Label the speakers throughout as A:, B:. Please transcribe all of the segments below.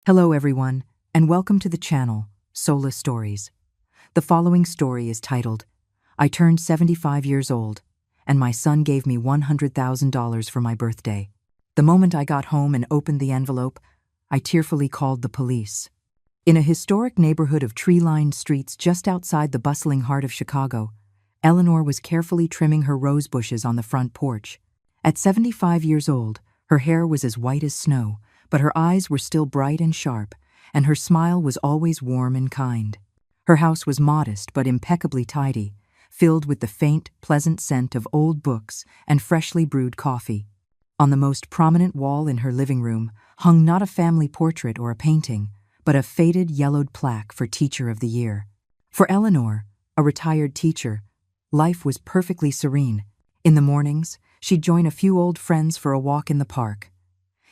A: Hello everyone, and welcome to the channel, Sola Stories. The following story is titled, I turned 75 years old, and my son gave me $100,000 for my birthday. The moment I got home and opened the envelope, I tearfully called the police. In a historic neighborhood of tree-lined streets just outside the bustling heart of Chicago, Eleanor was carefully trimming her rose bushes on the front porch. At 75 years old, her hair was as white as snow, but her eyes were still bright and sharp, and her smile was always warm and kind. Her house was modest but impeccably tidy, filled with the faint, pleasant scent of old books and freshly brewed coffee. On the most prominent wall in her living room hung not a family portrait or a painting, but a faded, yellowed plaque for Teacher of the Year. For Eleanor, a retired teacher, life was perfectly serene. In the mornings, she'd join a few old friends for a walk in the park.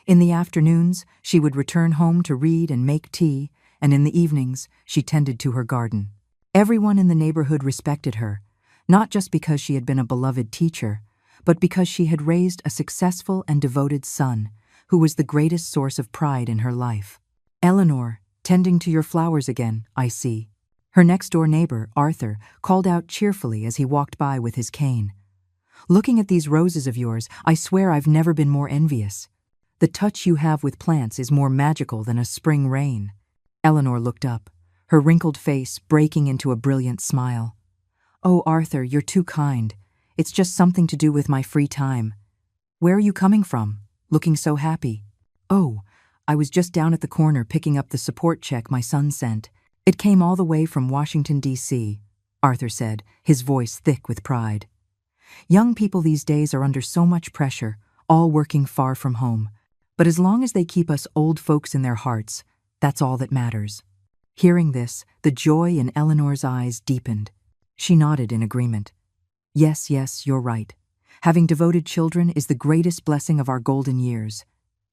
A: In the afternoons, she would return home to read and make tea, and in the evenings, she tended to her garden. Everyone in the neighborhood respected her, not just because she had been a beloved teacher, but because she had raised a successful and devoted son, who was the greatest source of pride in her life. Eleanor, tending to your flowers again, I see. Her next-door neighbor, Arthur, called out cheerfully as he walked by with his cane. Looking at these roses of yours, I swear I've never been more envious. The touch you have with plants is more magical than a spring rain. Eleanor looked up, her wrinkled face breaking into a brilliant smile. Oh, Arthur, you're too kind. It's just something to do with my free time. Where are you coming from? Looking so happy. Oh, I was just down at the corner picking up the support check my son sent. It came all the way from Washington, D.C., Arthur said, his voice thick with pride. Young people these days are under so much pressure, all working far from home. But as long as they keep us old folks in their hearts, that's all that matters. Hearing this, the joy in Eleanor's eyes deepened. She nodded in agreement. Yes, you're right. Having devoted children is the greatest blessing of our golden years.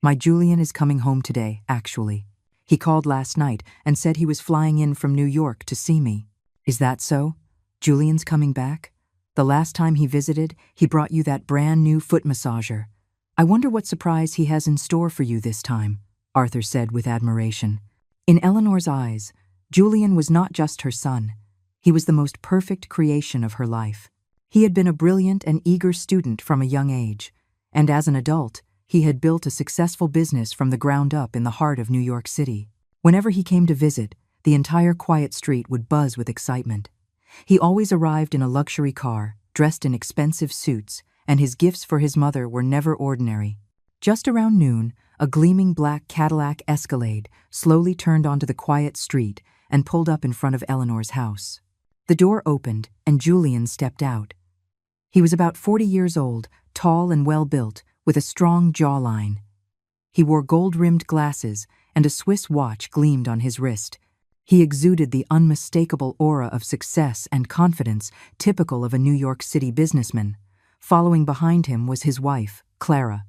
A: My Julian is coming home today, actually. He called last night and said he was flying in from New York to see me. Is that so? Julian's coming back? The last time he visited, he brought you that brand new foot massager. I wonder what surprise he has in store for you this time, Arthur said with admiration. In Eleanor's eyes, Julian was not just her son. He was the most perfect creation of her life. He had been a brilliant and eager student from a young age, and as an adult, he had built a successful business from the ground up in the heart of New York City. Whenever he came to visit, the entire quiet street would buzz with excitement. He always arrived in a luxury car, dressed in expensive suits, and his gifts for his mother were never ordinary. Just around noon, a gleaming black Cadillac Escalade slowly turned onto the quiet street and pulled up in front of Eleanor's house. The door opened, and Julian stepped out. He was about 40 years old, tall and well-built, with a strong jawline. He wore gold-rimmed glasses, and a Swiss watch gleamed on his wrist. He exuded the unmistakable aura of success and confidence typical of a New York City businessman. Following behind him was his wife, Clara.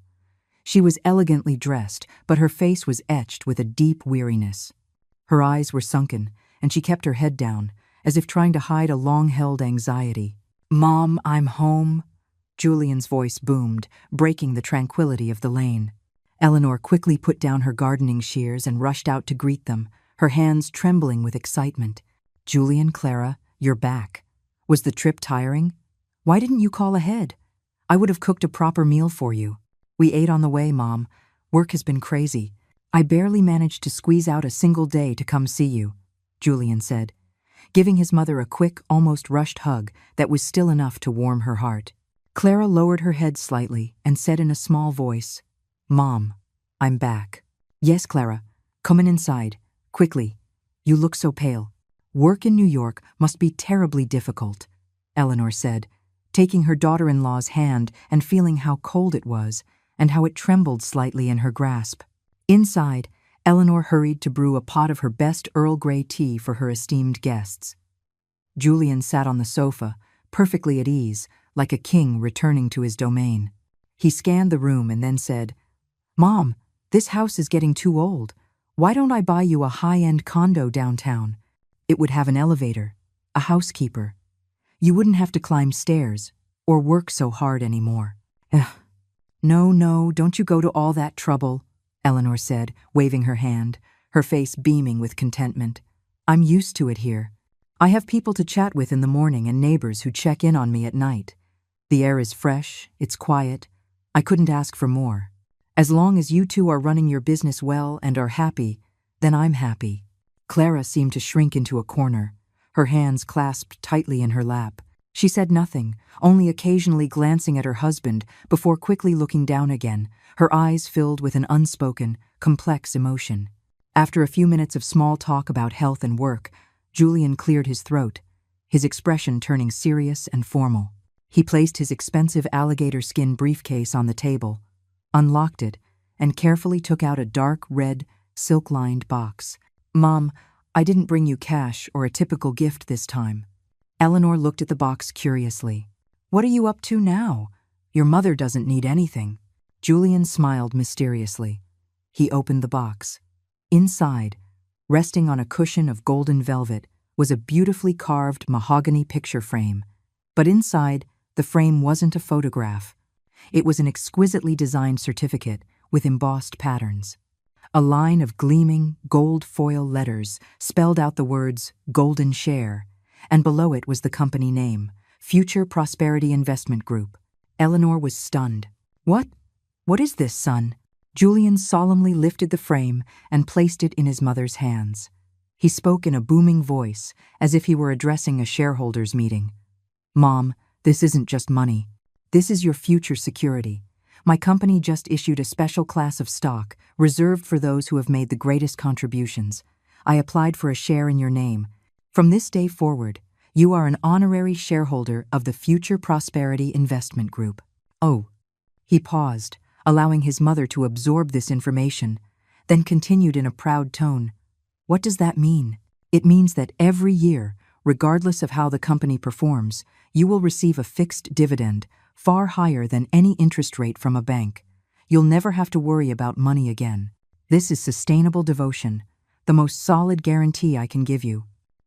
A: She was elegantly dressed, but her face was etched with a deep weariness. Her eyes were sunken, and she kept her head down, as if trying to hide a long-held anxiety. "Mom, I'm home," Julian's voice boomed, breaking the tranquility of the lane. Eleanor quickly put down her gardening shears and rushed out to greet them, her hands trembling with excitement. "Julian, Clara, you're back. Was the trip tiring? Why didn't you call ahead? I would have cooked a proper meal for you. We ate on the way, Mom. Work has been crazy. I barely managed to squeeze out a single day to come see you," Julian said, giving his mother a quick, almost rushed hug that was still enough to warm her heart. Clara lowered her head slightly and said in a small voice, "Mom, I'm back." "Yes, Clara. Come in inside. Quickly. You look so pale. Work in New York must be terribly difficult," Eleanor said, taking her daughter-in-law's hand and feeling how cold it was and how it trembled slightly in her grasp. Inside, Eleanor hurried to brew a pot of her best Earl Grey tea for her esteemed guests. Julian sat on the sofa, perfectly at ease, like a king returning to his domain. He scanned the room and then said, "Mom, this house is getting too old. Why don't I buy you a high-end condo downtown? It would have an elevator, a housekeeper. You wouldn't have to climb stairs or work so hard anymore." No, don't you go to all that trouble," Eleanor said, waving her hand, her face beaming with contentment. "I'm used to it here. I have people to chat with in the morning and neighbors who check in on me at night. The air is fresh, it's quiet. I couldn't ask for more. As long as you two are running your business well and are happy, then I'm happy." Clara seemed to shrink into a corner, her hands clasped tightly in her lap. She said nothing, only occasionally glancing at her husband before quickly looking down again, her eyes filled with an unspoken, complex emotion. After a few minutes of small talk about health and work, Julian cleared his throat, his expression turning serious and formal. He placed his expensive alligator skin briefcase on the table, unlocked it, and carefully took out a dark red, silk-lined box. "Mom, I didn't bring you cash or a typical gift this time." Eleanor looked at the box curiously. "What are you up to now? Your mother doesn't need anything." Julian smiled mysteriously. He opened the box. Inside, resting on a cushion of golden velvet, was a beautifully carved mahogany picture frame. But inside, the frame wasn't a photograph. It was an exquisitely designed certificate with embossed patterns. A line of gleaming, gold foil letters spelled out the words "Golden Share," and below it was the company name, Future Prosperity Investment Group. Eleanor was stunned. What is this, son?" Julian solemnly lifted the frame and placed it in his mother's hands. He spoke in a booming voice, as if he were addressing a shareholders' meeting. "Mom, this isn't just money. This is your future security. My company just issued a special class of stock reserved for those who have made the greatest contributions. I applied for a share in your name. From this day forward, you are an honorary shareholder of the Future Prosperity Investment Group." "Oh." He paused, allowing his mother to absorb this information, then continued in a proud tone. "What does that mean?" "It means that every year, regardless of how the company performs, you will receive a fixed dividend far higher than any interest rate from a bank. You'll never have to worry about money again. This is sustainable devotion, the most solid guarantee I can give you."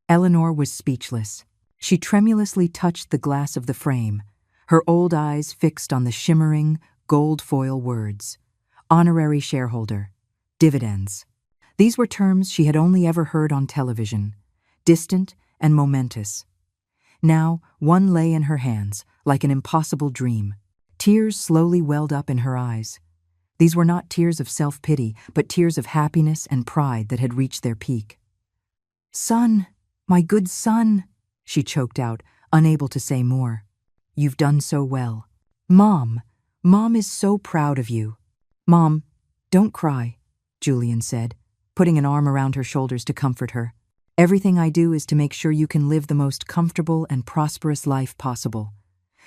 A: Eleanor was speechless. She tremulously touched the glass of the frame, her old eyes fixed on the shimmering, gold foil words. Honorary shareholder. Dividends. These were terms she had only ever heard on television, distant and momentous. Now, one lay in her hands, like an impossible dream. Tears slowly welled up in her eyes. These were not tears of self-pity, but tears of happiness and pride that had reached their peak. "Son, my good son," she choked out, unable to say more. "You've done so well. Mom is so proud of you." "Mom, don't cry," Julian said, putting an arm around her shoulders to comfort her. "Everything I do is to make sure you can live the most comfortable and prosperous life possible.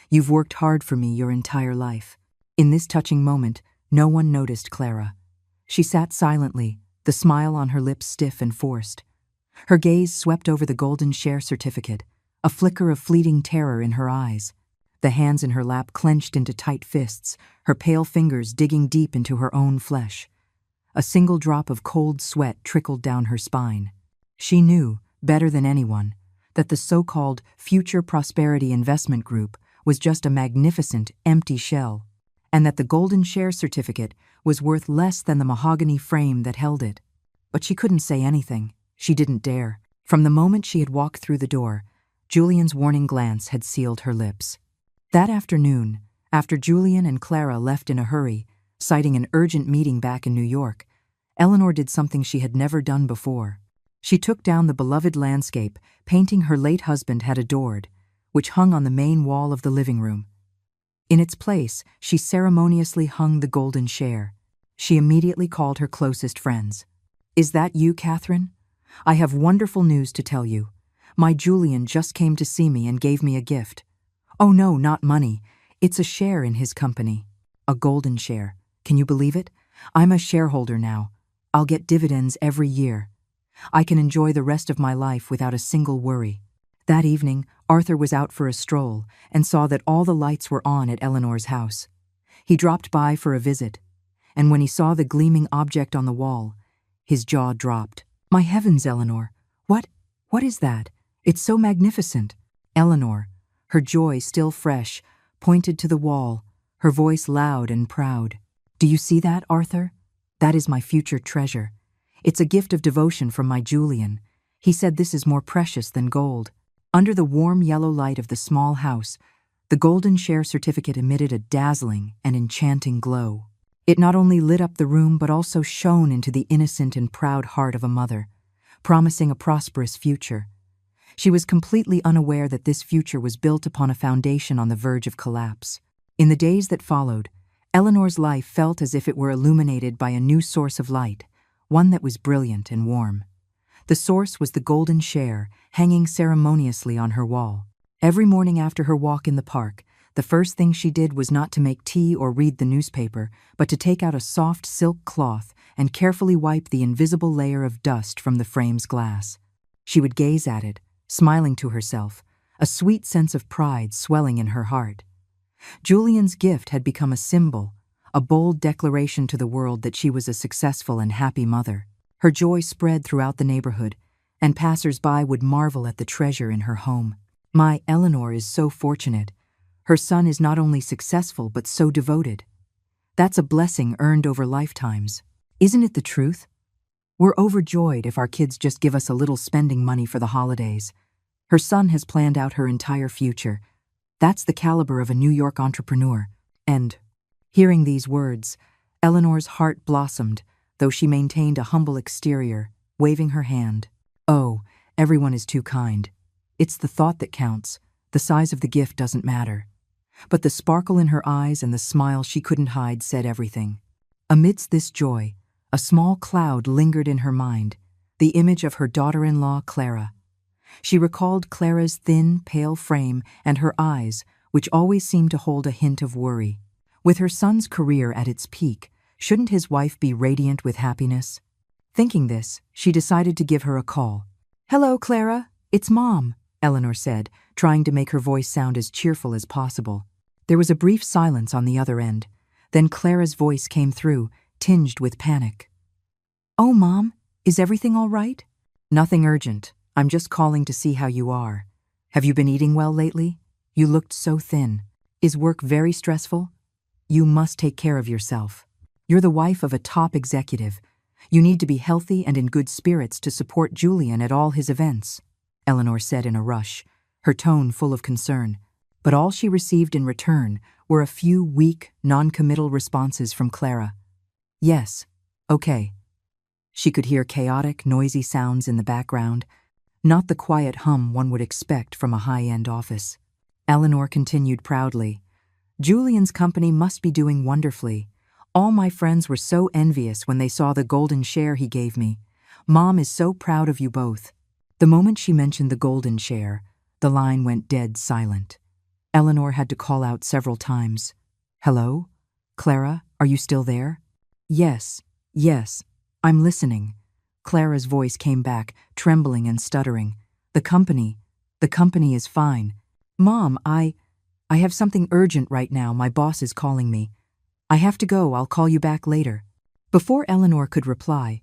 A: You've worked hard for me your entire life." In this touching moment, no one noticed Clara. She sat silently, the smile on her lips stiff and forced. Her gaze swept over the golden share certificate, a flicker of fleeting terror in her eyes. The hands in her lap clenched into tight fists, her pale fingers digging deep into her own flesh. A single drop of cold sweat trickled down her spine. She knew, better than anyone, that the so-called Future Prosperity Investment Group was just a magnificent, empty shell, and that the golden share certificate was worth less than the mahogany frame that held it. But she couldn't say anything. She didn't dare. From the moment she had walked through the door, Julian's warning glance had sealed her lips. That afternoon, after Julian and Clara left in a hurry, citing an urgent meeting back in New York, Eleanor did something she had never done before. She took down the beloved landscape painting her late husband had adored, which hung on the main wall of the living room. In its place, she ceremoniously hung the golden share. She immediately called her closest friends. "Is that you, Catherine? I have wonderful news to tell you. My Julian just came to see me and gave me a gift. Oh no, not money. It's a share in his company. A golden share. Can you believe it? I'm a shareholder now. I'll get dividends every year. I can enjoy the rest of my life without a single worry." That evening, Arthur was out for a stroll and saw that all the lights were on at Eleanor's house. He dropped by for a visit, and when he saw the gleaming object on the wall, his jaw dropped. "My heavens, Eleanor! What is that? It's so magnificent." Eleanor, her joy still fresh, pointed to the wall, her voice loud and proud. "Do you see that, Arthur? That is my future treasure. It's a gift of devotion from my Julian. He said this is more precious than gold. Under the warm yellow light of the small house, the golden share certificate emitted a dazzling and enchanting glow. It not only lit up the room but also shone into the innocent and proud heart of a mother, promising a prosperous future. She was completely unaware that this future was built upon a foundation on the verge of collapse. In the days that followed, Eleanor's life felt as if it were illuminated by a new source of light, one that was brilliant and warm. The source was the golden share, hanging ceremoniously on her wall. Every morning after her walk in the park, the first thing she did was not to make tea or read the newspaper, but to take out a soft silk cloth and carefully wipe the invisible layer of dust from the frame's glass. She would gaze at it, smiling to herself, a sweet sense of pride swelling in her heart. Julian's gift had become a symbol, a bold declaration to the world that she was a successful and happy mother. Her joy spread throughout the neighborhood, and passers-by would marvel at the treasure in her home. My Eleanor is so fortunate. Her son is not only successful but so devoted. That's a blessing earned over lifetimes. Isn't it the truth? We're overjoyed if our kids just give us a little spending money for the holidays. Her son has planned out her entire future. That's the caliber of a New York entrepreneur. And, hearing these words, Eleanor's heart blossomed, though she maintained a humble exterior, waving her hand. Oh, everyone is too kind. It's the thought that counts. The size of the gift doesn't matter. But the sparkle in her eyes and the smile she couldn't hide said everything. Amidst this joy, a small cloud lingered in her mind, the image of her daughter-in-law, Clara. She recalled Clara's thin, pale frame and her eyes, which always seemed to hold a hint of worry. With her son's career at its peak, shouldn't his wife be radiant with happiness? Thinking this, she decided to give her a call. "Hello, Clara. It's Mom," Eleanor said, trying to make her voice sound as cheerful as possible. There was a brief silence on the other end. Then Clara's voice came through, tinged with panic. "Oh, Mom, is everything all right?" "Nothing urgent. I'm just calling to see how you are. Have you been eating well lately? You looked so thin. Is work very stressful? You must take care of yourself. You're the wife of a top executive. You need to be healthy and in good spirits to support Julian at all his events," Eleanor said in a rush, her tone full of concern. But all she received in return were a few weak, non-committal responses from Clara. "Yes, okay." She could hear chaotic, noisy sounds in the background, not the quiet hum one would expect from a high-end office. Eleanor continued proudly. "Julian's company must be doing wonderfully. All my friends were so envious when they saw the golden share he gave me. Mom is so proud of you both." The moment she mentioned the golden share, the line went dead silent. Eleanor had to call out several times. "Hello? Clara, are you still there?" Yes, I'm listening." Clara's voice came back, trembling and stuttering. The company is fine. Mom, I have something urgent right now. My boss is calling me. I have to go. I'll call you back later." Before Eleanor could reply,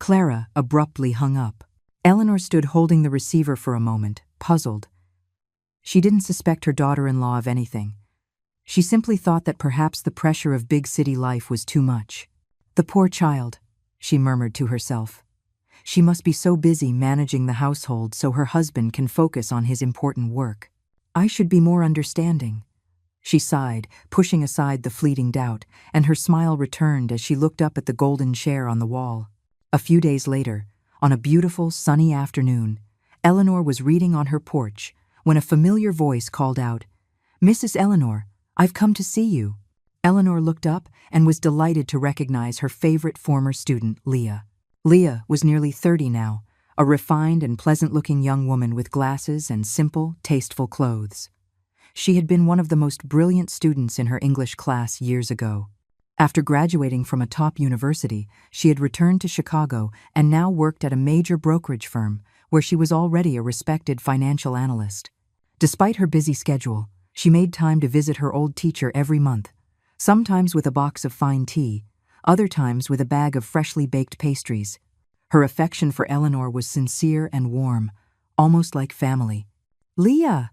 A: Clara abruptly hung up. Eleanor stood holding the receiver for a moment, puzzled. She didn't suspect her daughter-in-law of anything. She simply thought that perhaps the pressure of big city life was too much. "The poor child," she murmured to herself. "She must be so busy managing the household so her husband can focus on his important work. I should be more understanding." She sighed, pushing aside the fleeting doubt, and her smile returned as she looked up at the golden share on the wall. A few days later, on a beautiful, sunny afternoon, Eleanor was reading on her porch when a familiar voice called out, "Mrs. Eleanor, I've come to see you." Eleanor looked up and was delighted to recognize her favorite former student, Leah. Leah was nearly 30 now, a refined and pleasant-looking young woman with glasses and simple, tasteful clothes. She had been one of the most brilliant students in her English class years ago. After graduating from a top university, she had returned to Chicago and now worked at a major brokerage firm where she was already a respected financial analyst. Despite her busy schedule, she made time to visit her old teacher every month, sometimes with a box of fine tea, other times with a bag of freshly baked pastries. Her affection for Eleanor was sincere and warm, almost like family. "Leah,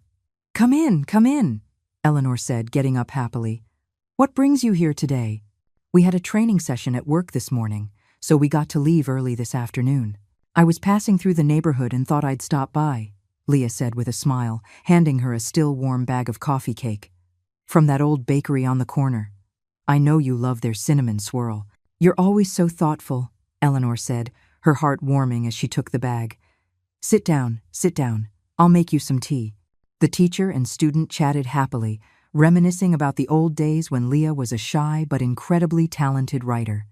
A: come in," Eleanor said, getting up happily. "What brings you here today? We had a training session at work this morning, so we got to leave early this afternoon. I was passing through the neighborhood and thought I'd stop by, Leah said with a smile, handing her a still warm bag of coffee cake. From that old bakery on the corner. I know you love their cinnamon swirl. You're always so thoughtful, Eleanor said, her heart warming as she took the bag. Sit down, sit down. I'll make you some tea. The teacher and student chatted happily, reminiscing about the old days when Leah was a shy but incredibly talented writer.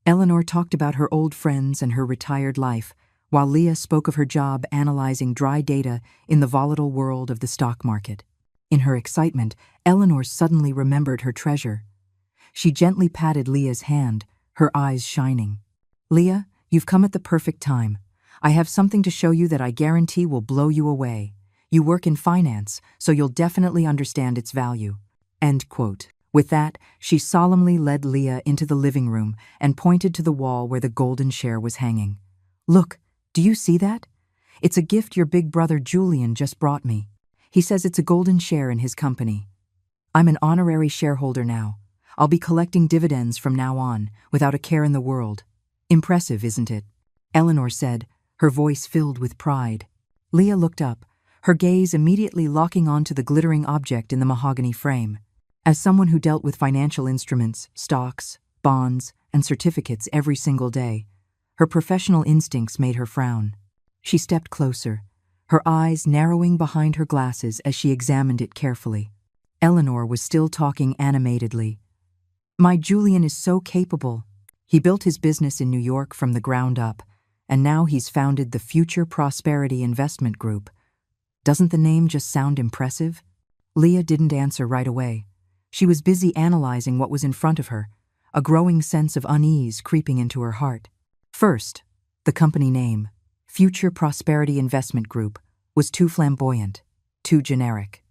A: Eleanor talked about her old friends and her retired life, while Leah spoke of her job analyzing dry data in the volatile world of the stock market. In her excitement, Eleanor suddenly remembered her treasure. She gently patted Leah's hand, her eyes shining. Leah, you've come at the perfect time. I have something to show you that I guarantee will blow you away. You work in finance, so you'll definitely understand its value. End quote. With that, she solemnly led Leah into the living room and pointed to the wall where the golden share was hanging. Look, do you see that? It's a gift your big brother Julian just brought me. He says it's a golden share in his company. I'm an honorary shareholder now. I'll be collecting dividends from now on, without a care in the world. Impressive, isn't it? Eleanor said, her voice filled with pride. Leah looked up, her gaze immediately locking onto the glittering object in the mahogany frame. As someone who dealt with financial instruments, stocks, bonds, and certificates every single day, her professional instincts made her frown. She stepped closer, her eyes narrowing behind her glasses as she examined it carefully. Eleanor was still talking animatedly. My Julian is so capable. He built his business in New York from the ground up, and now he's founded the Future Prosperity Investment Group. Doesn't the name just sound impressive? Leah didn't answer right away. She was busy analyzing what was in front of her, a growing sense of unease creeping into her heart. First, the company name, Future Prosperity Investment Group, was too flamboyant, too generic.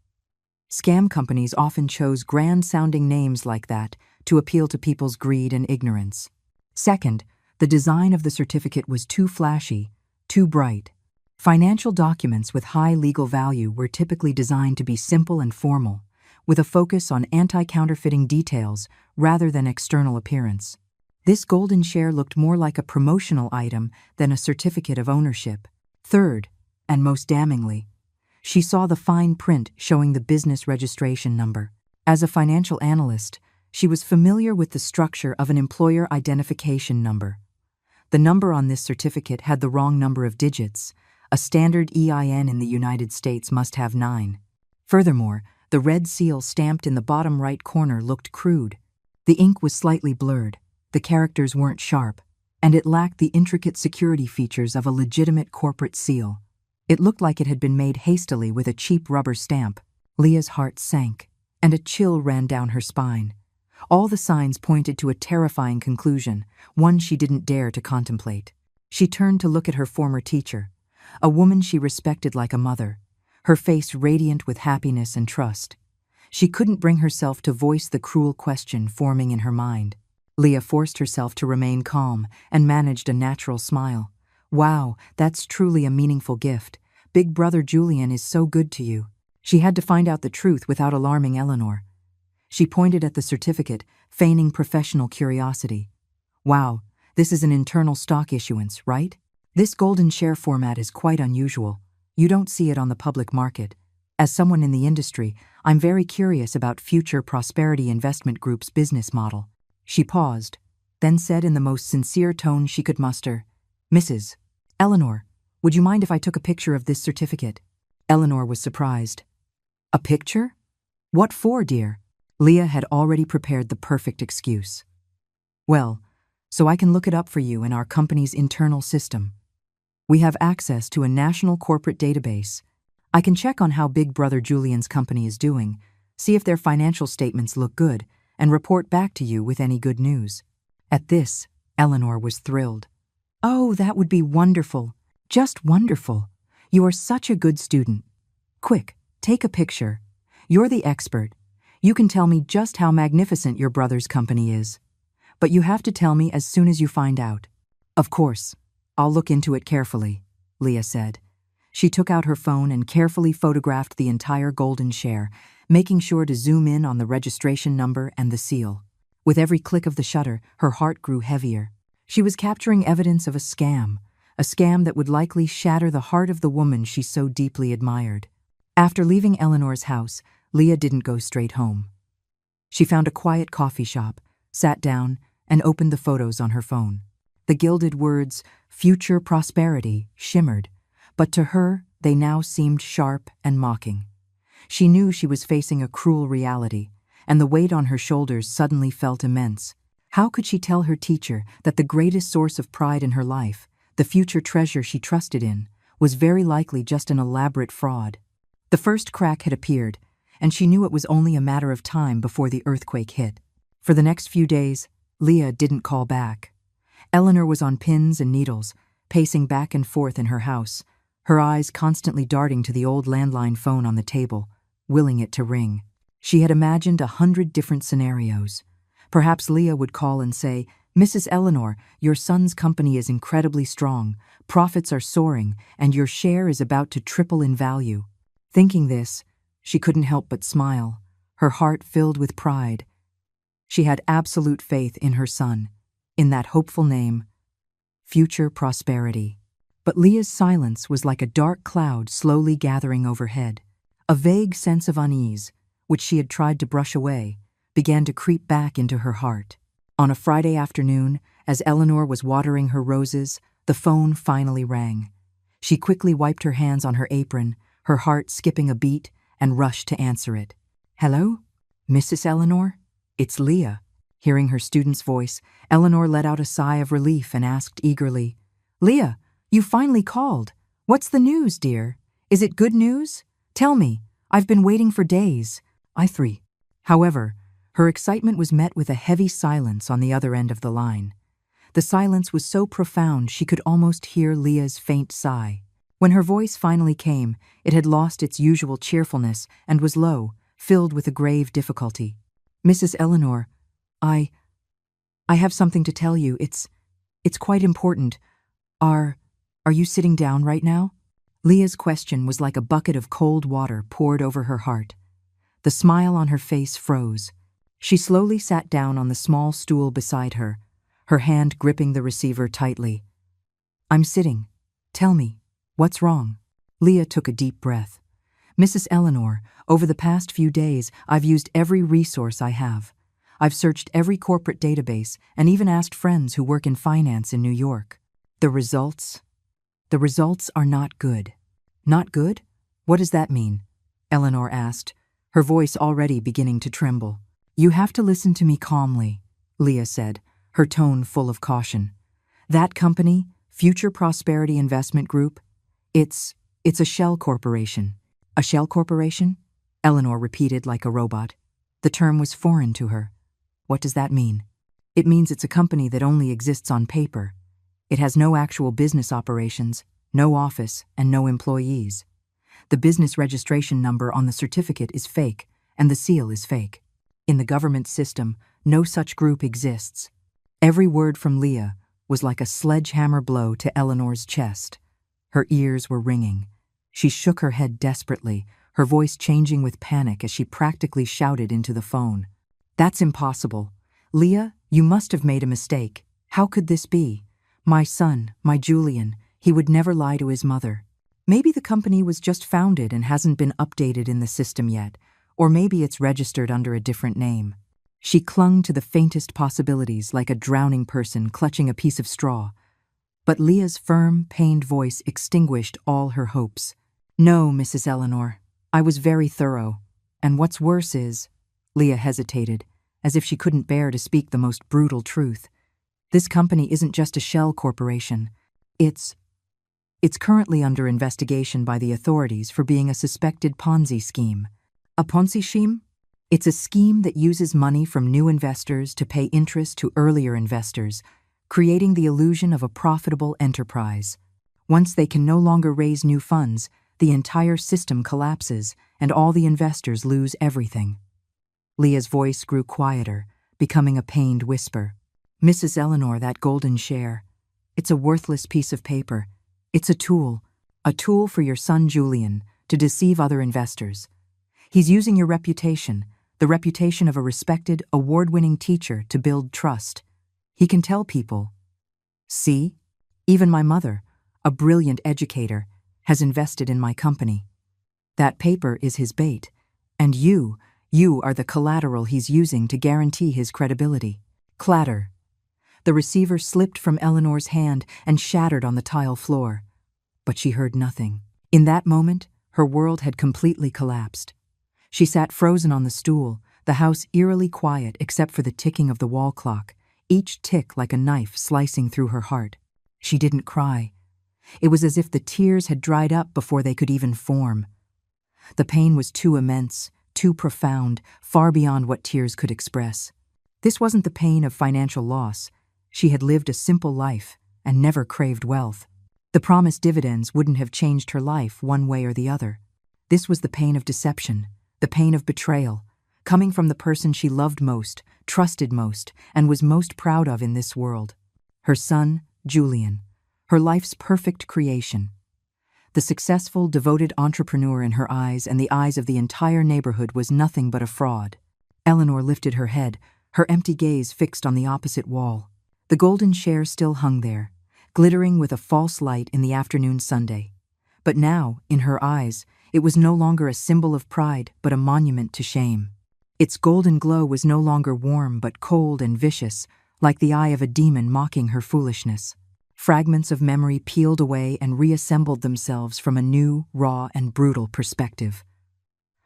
A: Scam companies often chose grand-sounding names like that to appeal to people's greed and ignorance. Second, the design of the certificate was too flashy, too bright. Financial documents with high legal value were typically designed to be simple and formal, with a focus on anti-counterfeiting details rather than external appearance. This golden share looked more like a promotional item than a certificate of ownership. Third, and most damningly, she saw the fine print showing the business registration number. As a financial analyst, she was familiar with the structure of an employer identification number. The number on this certificate had the wrong number of digits. A standard EIN in the United States must have 9. Furthermore, the red seal stamped in the bottom right corner looked crude. The ink was slightly blurred, the characters weren't sharp, and it lacked the intricate security features of a legitimate corporate seal. It looked like it had been made hastily with a cheap rubber stamp. Leah's heart sank, and a chill ran down her spine. All the signs pointed to a terrifying conclusion, one she didn't dare to contemplate. She turned to look at her former teacher, a woman she respected like a mother, her face radiant with happiness and trust. She couldn't bring herself to voice the cruel question forming in her mind. Leah forced herself to remain calm and managed a natural smile. Wow, that's truly a meaningful gift. Big brother Julian is so good to you. She had to find out the truth without alarming Eleanor. She pointed at the certificate, feigning professional curiosity. Wow, this is an internal stock issuance, right? This golden share format is quite unusual. You don't see it on the public market. As someone in the industry, I'm very curious about Future Prosperity Investment Group's business model. She paused, then said in the most sincere tone she could muster, Mrs. Eleanor, would you mind if I took a picture of this certificate? Eleanor was surprised. A picture? What for, dear? Leah had already prepared the perfect excuse. Well, so I can look it up for you in our company's internal system. We have access to a national corporate database. I can check on how Big Brother Julian's company is doing, see if their financial statements look good, and report back to you with any good news. At this, Eleanor was thrilled. Oh, that would be wonderful. Just wonderful. You are such a good student. Quick, take a picture. You're the expert. You can tell me just how magnificent your brother's company is. But you have to tell me as soon as you find out. Of course. I'll look into it carefully, Leah said. She took out her phone and carefully photographed the entire golden share, making sure to zoom in on the registration number and the seal. With every click of the shutter, her heart grew heavier. She was capturing evidence of a scam that would likely shatter the heart of the woman she so deeply admired. After leaving Eleanor's house, Leah didn't go straight home. She found a quiet coffee shop, sat down, and opened the photos on her phone. The gilded words, "future prosperity," shimmered, but to her, they now seemed sharp and mocking. She knew she was facing a cruel reality, and the weight on her shoulders suddenly felt immense. How could she tell her teacher that the greatest source of pride in her life, the future treasure she trusted in, was very likely just an elaborate fraud? The first crack had appeared, and she knew it was only a matter of time before the earthquake hit. For the next few days, Leah didn't call back. Eleanor was on pins and needles, pacing back and forth in her house, her eyes constantly darting to the old landline phone on the table, willing it to ring. She had imagined 100 different scenarios. Perhaps Leah would call and say, "Mrs. Eleanor, your son's company is incredibly strong, profits are soaring, and your share is about to triple in value." Thinking this, she couldn't help but smile, her heart filled with pride. She had absolute faith in her son, in that hopeful name, future prosperity. But Leah's silence was like a dark cloud slowly gathering overhead. A vague sense of unease, which she had tried to brush away, began to creep back into her heart. On a Friday afternoon, as Eleanor was watering her roses, the phone finally rang. She quickly wiped her hands on her apron, her heart skipping a beat, and rushed to answer it. "Hello? Mrs. Eleanor? It's Leah." Hearing her student's voice, Eleanor let out a sigh of relief and asked eagerly, "Leah, you finally called. What's the news, dear? Is it good news? Tell me, I've been waiting for days." However, her excitement was met with a heavy silence on the other end of the line. The silence was so profound she could almost hear Leah's faint sigh. When her voice finally came, it had lost its usual cheerfulness and was low, filled with a grave difficulty. "Mrs. Eleanor, I have something to tell you. It's quite important. Are you sitting down right now?" Leah's question was like a bucket of cold water poured over her heart. The smile on her face froze. She slowly sat down on the small stool beside her, her hand gripping the receiver tightly. "I'm sitting. Tell me, what's wrong?" Leah took a deep breath. "Mrs. Eleanor, over the past few days, I've used every resource I have. I've searched every corporate database and even asked friends who work in finance in New York. The results are not good." "Not good? What does that mean?" Eleanor asked, her voice already beginning to tremble. "You have to listen to me calmly," Leah said, her tone full of caution. "That company, Future Prosperity Investment Group, it's a shell corporation." "A shell corporation?" Eleanor repeated like a robot. The term was foreign to her. "What does that mean?" "It means it's a company that only exists on paper. It has no actual business operations, no office, and no employees. The business registration number on the certificate is fake, and the seal is fake. In the government system, no such group exists." Every word from Leah was like a sledgehammer blow to Eleanor's chest. Her ears were ringing. She shook her head desperately, her voice changing with panic as she practically shouted into the phone. "That's impossible. Leah, you must have made a mistake. How could this be? My son, my Julian, he would never lie to his mother. Maybe the company was just founded and hasn't been updated in the system yet, or maybe it's registered under a different name." She clung to the faintest possibilities like a drowning person clutching a piece of straw. But Leah's firm, pained voice extinguished all her hopes. "No, Mrs. Eleanor, I was very thorough. And what's worse is..." Leah hesitated, as if she couldn't bear to speak the most brutal truth. "This company isn't just a shell corporation. It's currently under investigation by the authorities for being a suspected Ponzi scheme." "A Ponzi scheme?" "It's a scheme that uses money from new investors to pay interest to earlier investors, creating the illusion of a profitable enterprise. Once they can no longer raise new funds, the entire system collapses and all the investors lose everything." Leah's voice grew quieter, becoming a pained whisper. "Mrs. Eleanor, that golden share, it's a worthless piece of paper. It's a tool for your son Julian to deceive other investors. He's using your reputation, the reputation of a respected, award-winning teacher, to build trust. He can tell people, See? Even my mother, a brilliant educator, has invested in my company. That paper is his bait, and you are the collateral he's using to guarantee his credibility. Clatter. The receiver slipped from Eleanor's hand and shattered on the tile floor. But she heard nothing. In that moment, her world had completely collapsed. She sat frozen on the stool, the house eerily quiet except for the ticking of the wall clock, each tick like a knife slicing through her heart. She didn't cry. It was as if the tears had dried up before they could even form. The pain was too immense, too profound, far beyond what tears could express. This wasn't the pain of financial loss. She had lived a simple life and never craved wealth. The promised dividends wouldn't have changed her life one way or the other. This was the pain of deception, the pain of betrayal, coming from the person she loved most, trusted most, and was most proud of in this world. Her son, Julian, her life's perfect creation. The successful, devoted entrepreneur in her eyes and the eyes of the entire neighborhood was nothing but a fraud. Eleanor lifted her head, her empty gaze fixed on the opposite wall. The golden chair still hung there, glittering with a false light in the afternoon Sunday. But now, in her eyes, it was no longer a symbol of pride but a monument to shame. Its golden glow was no longer warm but cold and vicious, like the eye of a demon mocking her foolishness. Fragments of memory peeled away and reassembled themselves from a new, raw, and brutal perspective.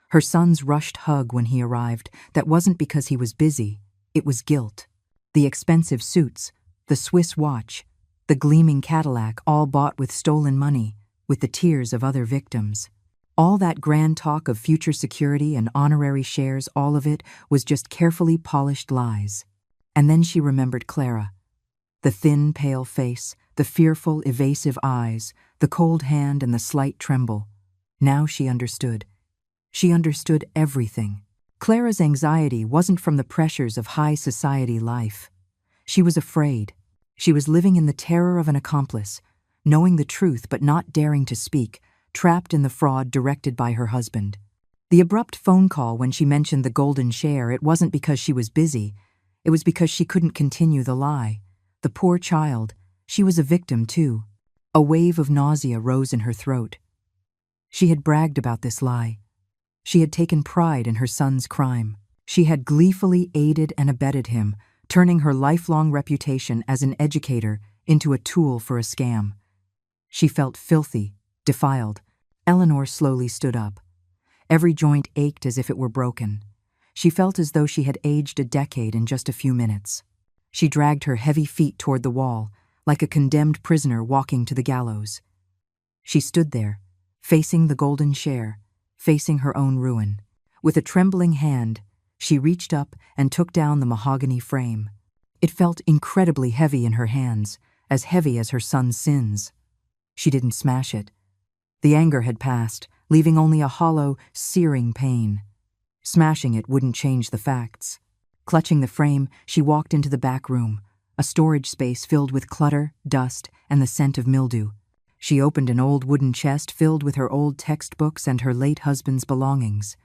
A: Her son's rushed hug when he arrived, that wasn't because he was busy, it was guilt. The expensive suits, the Swiss watch, the gleaming Cadillac, all bought with stolen money, with the tears of other victims. All that grand talk of future security and honorary shares, all of it was just carefully polished lies. And then she remembered Clara. The thin, pale face, the fearful, evasive eyes, the cold hand and the slight tremble. Now she understood. She understood everything. Clara's anxiety wasn't from the pressures of high society life. She was afraid. She was living in the terror of an accomplice, knowing the truth but not daring to speak, trapped in the fraud directed by her husband. The abrupt phone call when she mentioned the golden share, it wasn't because she was busy. It was because she couldn't continue the lie. The poor child, she was a victim too. A wave of nausea rose in her throat. She had bragged about this lie. She had taken pride in her son's crime. She had gleefully aided and abetted him, turning her lifelong reputation as an educator into a tool for a scam. She felt filthy, defiled. Eleanor slowly stood up. Every joint ached as if it were broken. She felt as though she had aged a decade in just a few minutes. She dragged her heavy feet toward the wall, like a condemned prisoner walking to the gallows. She stood there, facing the golden share, facing her own ruin. With a trembling hand, she reached up and took down the mahogany frame. It felt incredibly heavy in her hands, as heavy as her son's sins. She didn't smash it. The anger had passed, leaving only a hollow, searing pain. Smashing it wouldn't change the facts. Clutching the frame, she walked into the back room, a storage space filled with clutter, dust, and the scent of mildew. She opened an old wooden chest filled with her old textbooks and her late husband's belongings.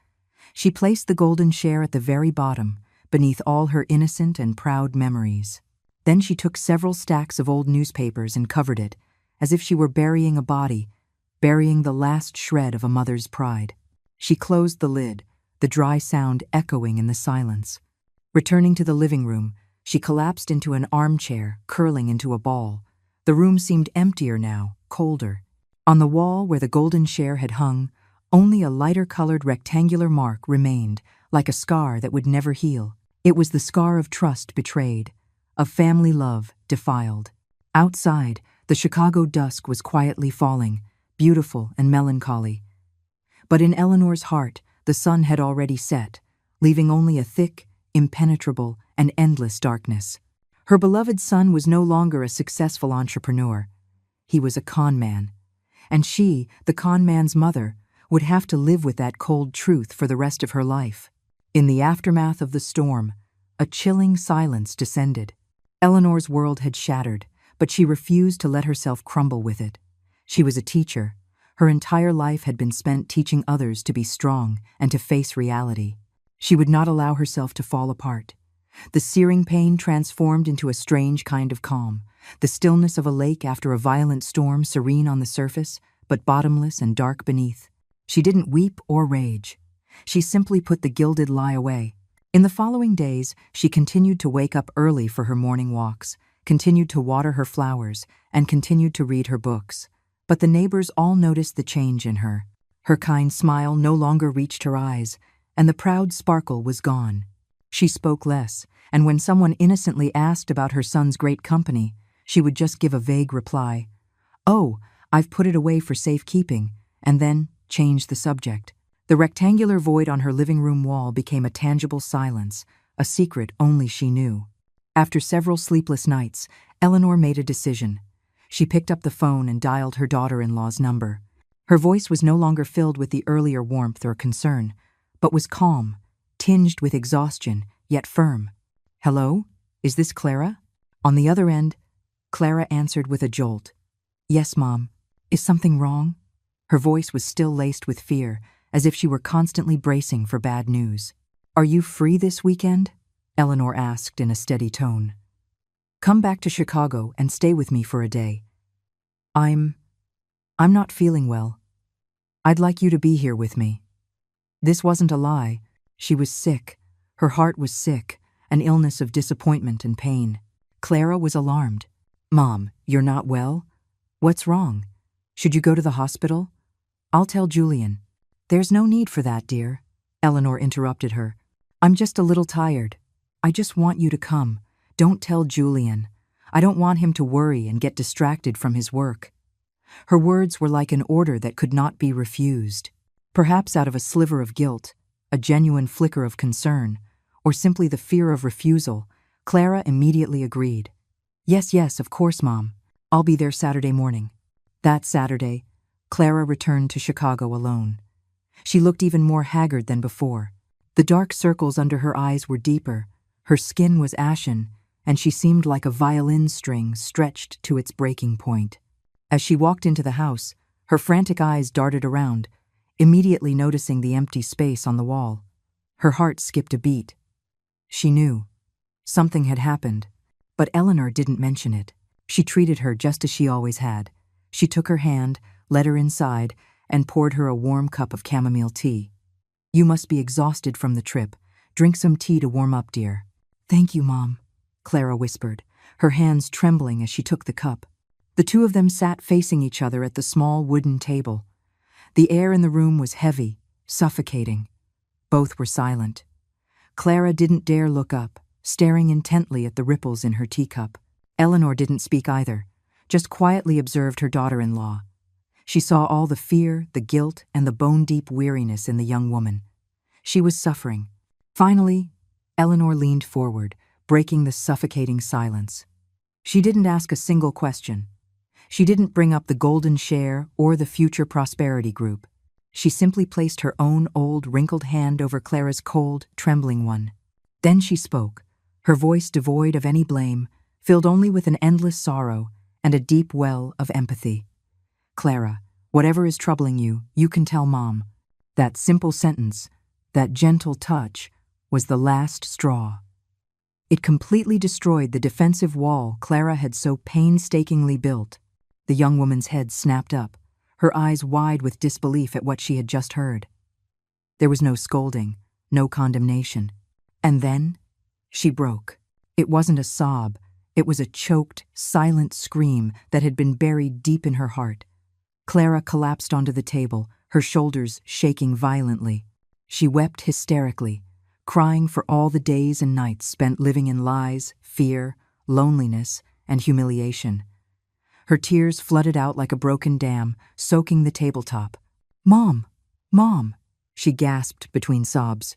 A: She placed the golden share at the very bottom, beneath all her innocent and proud memories. Then she took several stacks of old newspapers and covered it, as if she were burying a body, burying the last shred of a mother's pride. She closed the lid, the dry sound echoing in the silence. Returning to the living room, she collapsed into an armchair, curling into a ball. The room seemed emptier now, colder. On the wall where the golden share had hung, only a lighter-colored rectangular mark remained, like a scar that would never heal. It was the scar of trust betrayed, of family love defiled. Outside, the Chicago dusk was quietly falling, beautiful and melancholy. But in Eleanor's heart, the sun had already set, leaving only a thick, impenetrable, and endless darkness. Her beloved son was no longer a successful entrepreneur. He was a con man. And she, the con man's mother, would have to live with that cold truth for the rest of her life. In the aftermath of the storm, a chilling silence descended. Eleanor's world had shattered, but she refused to let herself crumble with it. She was a teacher. Her entire life had been spent teaching others to be strong and to face reality. She would not allow herself to fall apart. The searing pain transformed into a strange kind of calm, The stillness of a lake after a violent storm, serene on the surface, but bottomless and dark beneath. She didn't weep or rage. She simply put the gilded lie away. In the following days, she continued to wake up early for her morning walks, continued to water her flowers, and continued to read her books. But the neighbors all noticed the change in her. Her kind smile no longer reached her eyes, and the proud sparkle was gone. She spoke less, and when someone innocently asked about her son's great company, she would just give a vague reply, "Oh, I've put it away for safekeeping," and then change the subject. The rectangular void on her living room wall became a tangible silence, a secret only she knew. After several sleepless nights, Eleanor made a decision. She picked up the phone and dialed her daughter-in-law's number. Her voice was no longer filled with the earlier warmth or concern, but was calm, tinged with exhaustion, yet firm. "Hello? Is this Clara?" On the other end, Clara answered with a jolt. "Yes, Mom. Is something wrong?" Her voice was still laced with fear, as if she were constantly bracing for bad news. "Are you free this weekend?" Eleanor asked in a steady tone. "Come back to Chicago and stay with me for a day. I'm not feeling well. I'd like you to be here with me." This wasn't a lie. She was sick. Her heart was sick, an illness of disappointment and pain. Clara was alarmed. "Mom, you're not well? What's wrong? Should you go to the hospital? I'll tell Julian." "There's no need for that, dear," Eleanor interrupted her. "I'm just a little tired. I just want you to come. Don't tell Julian. I don't want him to worry and get distracted from his work." Her words were like an order that could not be refused. Perhaps out of a sliver of guilt, a genuine flicker of concern, or simply the fear of refusal, Clara immediately agreed. Yes, of course, Mom. I'll be there Saturday morning." That Saturday, Clara returned to Chicago alone. She looked even more haggard than before. The dark circles under her eyes were deeper, her skin was ashen, and she seemed like a violin string stretched to its breaking point. As she walked into the house, her frantic eyes darted around, immediately noticing the empty space on the wall. Her heart skipped a beat. She knew. Something had happened, but Eleanor didn't mention it. She treated her just as she always had. She took her hand, led her inside, and poured her a warm cup of chamomile tea. "You must be exhausted from the trip. Drink some tea to warm up, dear." "Thank you, Mom," Clara whispered, her hands trembling as she took the cup. The two of them sat facing each other at the small wooden table. The air in the room was heavy, suffocating. Both were silent. Clara didn't dare look up, staring intently at the ripples in her teacup. Eleanor didn't speak either, just quietly observed her daughter-in-law. She saw all the fear, the guilt, and the bone-deep weariness in the young woman. She was suffering. Finally, Eleanor leaned forward, breaking the suffocating silence. She didn't ask a single question. She didn't bring up the golden share or the future prosperity group. She simply placed her own old, wrinkled hand over Clara's cold, trembling one. Then she spoke, her voice devoid of any blame, filled only with an endless sorrow and a deep well of empathy. "Clara, whatever is troubling you, you can tell Mom." That simple sentence, that gentle touch, was the last straw. It completely destroyed the defensive wall Clara had so painstakingly built. The young woman's head snapped up, her eyes wide with disbelief at what she had just heard. There was no scolding, no condemnation. And then, she broke. It wasn't a sob, it was a choked, silent scream that had been buried deep in her heart. Clara collapsed onto the table, her shoulders shaking violently. She wept hysterically, crying for all the days and nights spent living in lies, fear, loneliness, and humiliation. Her tears flooded out like a broken dam, soaking the tabletop. "Mom, Mom," she gasped between sobs.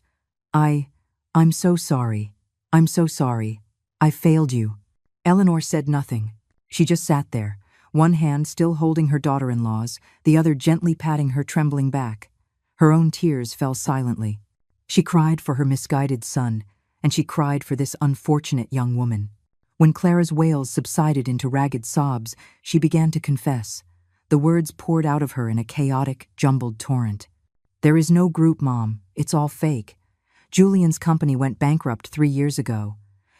A: I'm so sorry. I'm so sorry. I failed you." Eleanor said nothing. She just sat there, one hand still holding her daughter-in-law's, the other gently patting her trembling back. Her own tears fell silently. She cried for her misguided son, and she cried for this unfortunate young woman. When Clara's wails subsided into ragged sobs, she began to confess. The words poured out of her in a chaotic, jumbled torrent. "There is no group, Mom. It's all fake. Julian's company went bankrupt 3 years ago.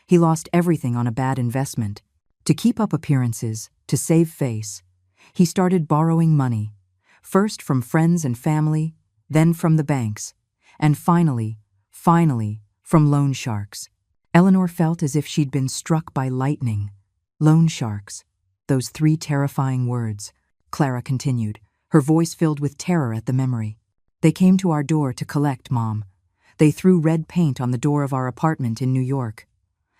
A: He lost everything on a bad investment. To keep up appearances, to save face, he started borrowing money, first from friends and family, then from the banks, and finally, from loan sharks. Eleanor felt as if she'd been struck by lightning. Loan sharks, those three terrifying words. Clara continued, her voice filled with terror at the memory. They came to our door to collect, Mom. They threw red paint on the door of our apartment in New York.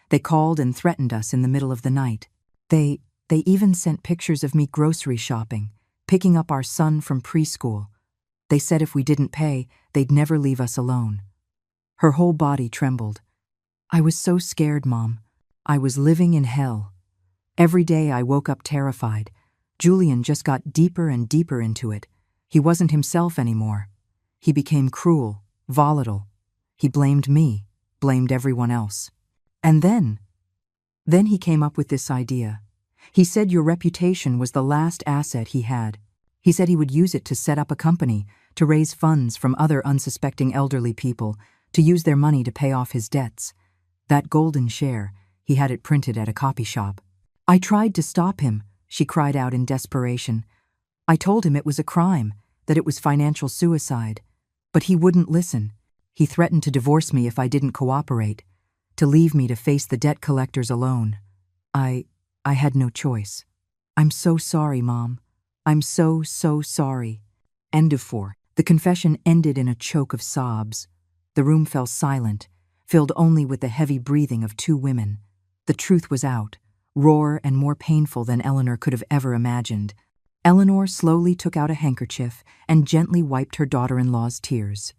A: They called and threatened us in the middle of the night. They even sent pictures of me grocery shopping, picking up our son from preschool. They said if we didn't pay, they'd never leave us alone. Her whole body trembled. I was so scared, Mom. I was living in hell. Every day I woke up terrified. Julian just got deeper and deeper into it. He wasn't himself anymore. He became cruel, volatile. He blamed me, blamed everyone else. And then he came up with this idea. He said your reputation was the last asset he had. He said he would use it to set up a company, to raise funds from other unsuspecting elderly people, to use their money to pay off his debts. That golden share, he had it printed at a copy shop. I tried to stop him, she cried out in desperation. I told him it was a crime, that it was financial suicide. But he wouldn't listen. He threatened to divorce me if I didn't cooperate, to leave me to face the debt collectors alone. I had no choice. I'm so sorry, Mom. I'm so sorry. End of 4. The confession ended in a choke of sobs. The room fell silent, filled only with the heavy breathing of two women. The truth was out, raw and more painful than Eleanor could have ever imagined. Eleanor slowly took out a handkerchief and gently wiped her daughter-in-law's tears.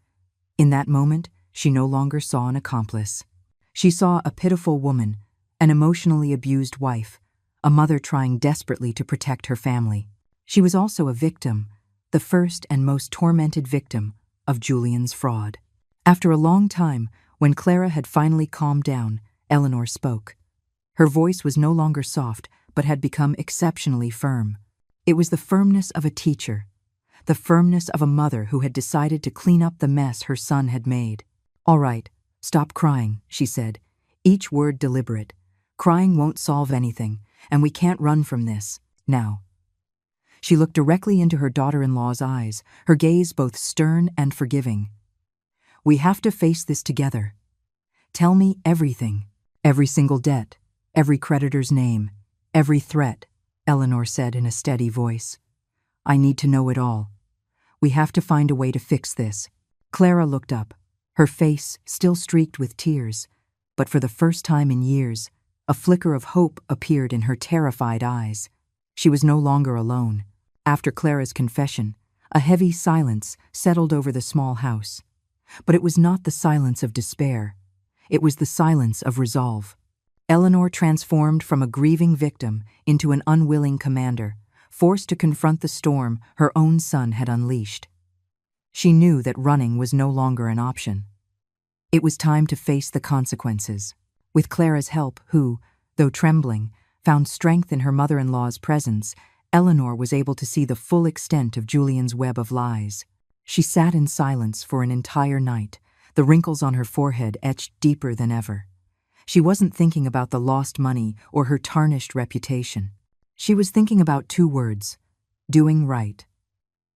A: In that moment, she no longer saw an accomplice. She saw a pitiful woman, an emotionally abused wife, a mother trying desperately to protect her family. She was also a victim, the first and most tormented victim of Julian's fraud. After a long time, when Clara had finally calmed down, Eleanor spoke. Her voice was no longer soft, but had become exceptionally firm. It was the firmness of a teacher, the firmness of a mother who had decided to clean up the mess her son had made. All right, stop crying, she said, each word deliberate. Crying won't solve anything, and we can't run from this, now. She looked directly into her daughter-in-law's eyes, her gaze both stern and forgiving. We have to face this together. Tell me everything, every single debt, every creditor's name, every threat, Eleanor said in a steady voice. I need to know it all. We have to find a way to fix this. Clara looked up, her face still streaked with tears, but for the first time in years, a flicker of hope appeared in her terrified eyes. She was no longer alone. After Clara's confession, a heavy silence settled over the small house. But it was not the silence of despair. It was the silence of resolve. Eleanor transformed from a grieving victim into an unwilling commander, forced to confront the storm her own son had unleashed. She knew that running was no longer an option. It was time to face the consequences. With Clara's help, who, though trembling, found strength in her mother-in-law's presence, Eleanor was able to see the full extent of Julian's web of lies. She sat in silence for an entire night, the wrinkles on her forehead etched deeper than ever. She wasn't thinking about the lost money or her tarnished reputation. She was thinking about two words: doing right.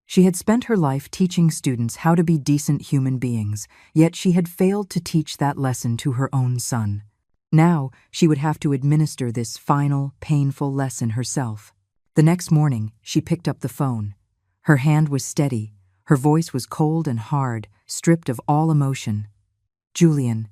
A: She had spent her life teaching students how to be decent human beings, yet she had failed to teach that lesson to her own son. Now she would have to administer this final, painful lesson herself. The next morning, she picked up the phone. Her hand was steady, her voice was cold and hard, stripped of all emotion. Julian,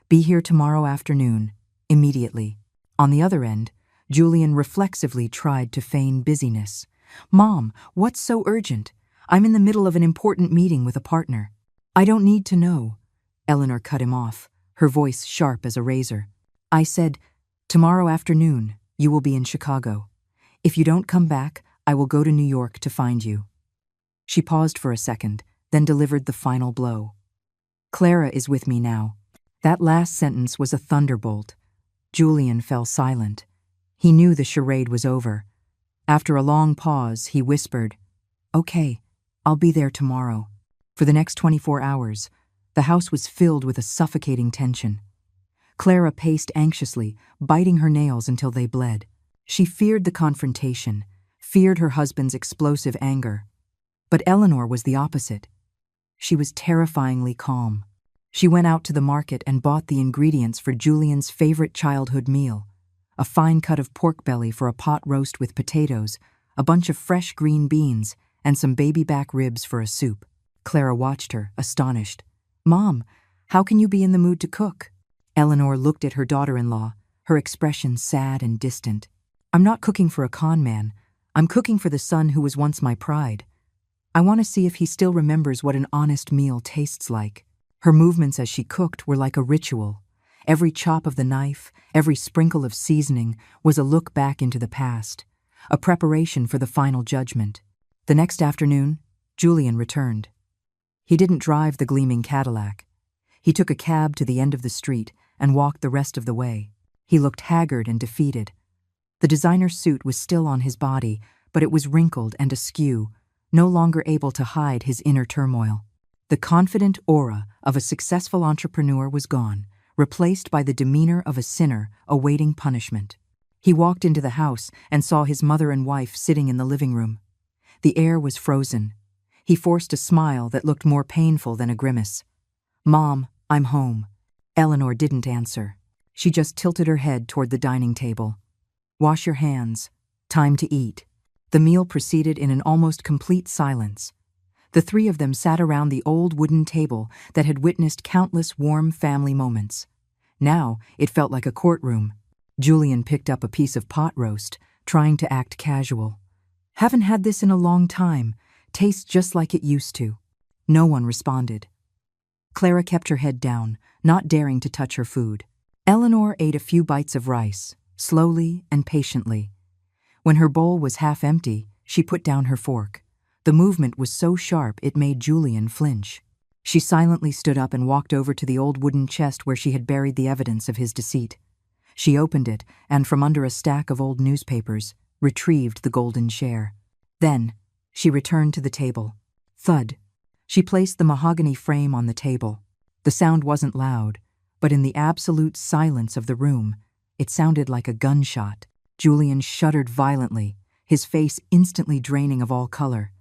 A: be here tomorrow afternoon, immediately. On the other end, Julian reflexively tried to feign busyness. Mom, what's so urgent? I'm in the middle of an important meeting with a partner. I don't need to know. Eleanor cut him off, her voice sharp as a razor. I said, tomorrow afternoon, you will be in Chicago. If you don't come back, I will go to New York to find you. She paused for a second, then delivered the final blow. Clara is with me now. That last sentence was a thunderbolt. Julian fell silent. He knew the charade was over. After a long pause, he whispered, Okay, I'll be there tomorrow. For the next 24 hours, the house was filled with a suffocating tension. Clara paced anxiously, biting her nails until they bled. She feared the confrontation, feared her husband's explosive anger. But Eleanor was the opposite. She was terrifyingly calm. She went out to the market and bought the ingredients for Julian's favorite childhood meal: a fine cut of pork belly for a pot roast with potatoes, a bunch of fresh green beans, and some baby back ribs for a soup. Clara watched her, astonished. "Mom, how can you be in the mood to cook?" Eleanor looked at her daughter-in-law, her expression sad and distant. "I'm not cooking for a con man. I'm cooking for the son who was once my pride. I want to see if he still remembers what an honest meal tastes like." Her movements as she cooked were like a ritual. Every chop of the knife, every sprinkle of seasoning was a look back into the past, a preparation for the final judgment. The next afternoon, Julian returned. He didn't drive the gleaming Cadillac. He took a cab to the end of the street and walked the rest of the way. He looked haggard and defeated. The designer suit was still on his body, but it was wrinkled and askew, no longer able to hide his inner turmoil. The confident aura of a successful entrepreneur was gone, replaced by the demeanor of a sinner awaiting punishment. He walked into the house and saw his mother and wife sitting in the living room. The air was frozen. He forced a smile that looked more painful than a grimace. "Mom, I'm home." Eleanor didn't answer. She just tilted her head toward the dining table. "Wash your hands. Time to eat." The meal proceeded in an almost complete silence. The three of them sat around the old wooden table that had witnessed countless warm family moments. Now it felt like a courtroom. Julian picked up a piece of pot roast, trying to act casual. "Haven't had this in a long time. Tastes just like it used to." No one responded. Clara kept her head down, not daring to touch her food. Eleanor ate a few bites of rice, slowly and patiently. When her bowl was half empty, she put down her fork. The movement was so sharp it made Julian flinch. She silently stood up and walked over to the old wooden chest where she had buried the evidence of his deceit. She opened it and, from under a stack of old newspapers, retrieved the golden share. Then, she returned to the table. Thud. She placed the mahogany frame on the table. The sound wasn't loud, but in the absolute silence of the room, it sounded like a gunshot. Julian shuddered violently, his face instantly draining of all color.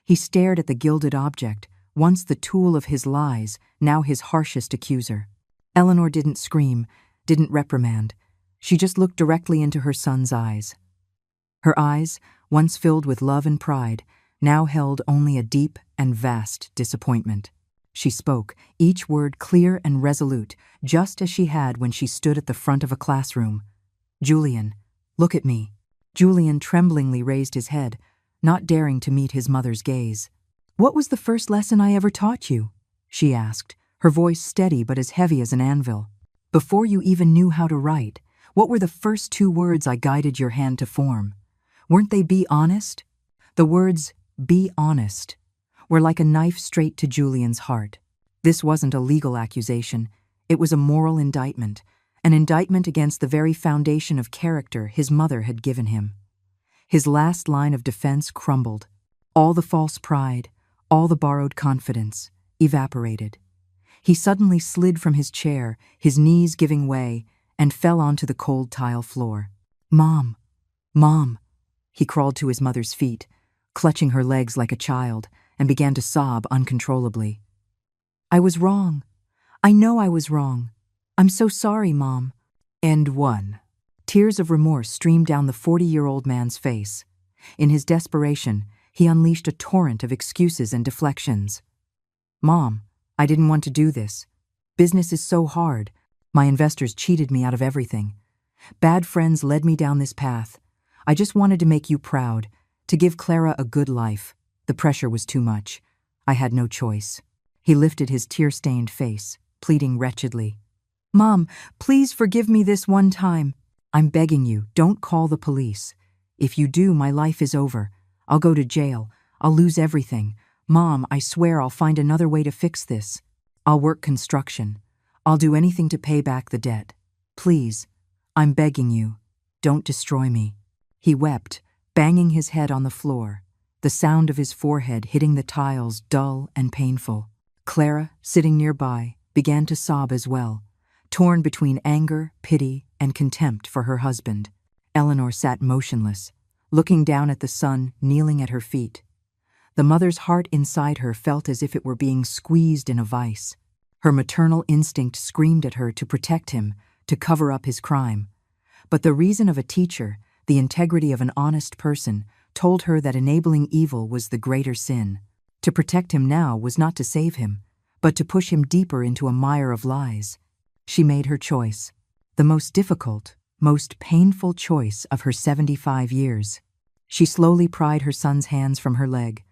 A: He stared at the gilded object, once the tool of his lies, now his harshest accuser. Eleanor didn't scream, didn't reprimand. She just looked directly into her son's eyes. Her eyes, once filled with love and pride, now held only a deep and vast disappointment. She spoke, each word clear and resolute, just as she had when she stood at the front of a classroom. "Julian, look at me." Julian tremblingly raised his head, not daring to meet his mother's gaze. "What was the first lesson I ever taught you?" she asked, her voice steady but as heavy as an anvil. "Before you even knew how to write, what were the first 2 words I guided your hand to form? Weren't they 'be honest'?" The words, "be honest," were like a knife straight to Julian's heart. This wasn't a legal accusation. It was a moral indictment, an indictment against the very foundation of character his mother had given him. His last line of defense crumbled. All the false pride, all the borrowed confidence, evaporated. He suddenly slid from his chair, his knees giving way, and fell onto the cold tile floor. "Mom, Mom." He crawled to his mother's feet, clutching her legs like a child, and began to sob uncontrollably. "I was wrong. I know I was wrong. I'm so sorry, Mom." End 1. Tears of remorse streamed down the 40-year-old man's face. In his desperation, he unleashed a torrent of excuses and deflections. "Mom, I didn't want to do this. Business is so hard. My investors cheated me out of everything. Bad friends led me down this path. I just wanted to make you proud, to give Clara a good life. The pressure was too much. I had no choice." He lifted his tear-stained face, pleading wretchedly. "Mom, please forgive me this one time. I'm begging you, don't call the police. If you do, my life is over. I'll go to jail. I'll lose everything. Mom, I swear I'll find another way to fix this. I'll work construction. I'll do anything to pay back the debt. Please, I'm begging you. Don't destroy me." He wept, banging his head on the floor, the sound of his forehead hitting the tiles dull and painful. Clara, sitting nearby, began to sob as well, torn between anger, pity, and contempt for her husband. Eleanor sat motionless, looking down at the son kneeling at her feet. The mother's heart inside her felt as if it were being squeezed in a vice. Her maternal instinct screamed at her to protect him, to cover up his crime. But the reason of a teacher, the integrity of an honest person, told her that enabling evil was the greater sin. To protect him now was not to save him, but to push him deeper into a mire of lies. She made her choice, the most difficult, most painful choice of her 75 years. She slowly pried her son's hands from her leg.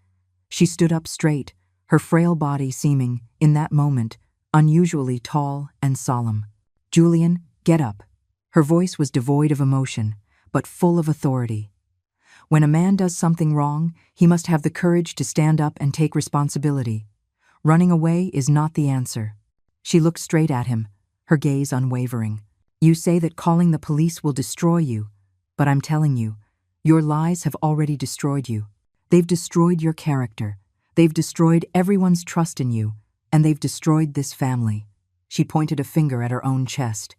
A: She stood up straight, her frail body seeming, in that moment, unusually tall and solemn. "Julian, get up." Her voice was devoid of emotion, but full of authority. When a man does something wrong, he must have the courage to stand up and take responsibility. Running away is not the answer. She looked straight at him, her gaze unwavering. "You say that calling the police will destroy you, but I'm telling you, your lies have already destroyed you. They've destroyed your character. They've destroyed everyone's trust in you, and they've destroyed this family." She pointed a finger at her own chest.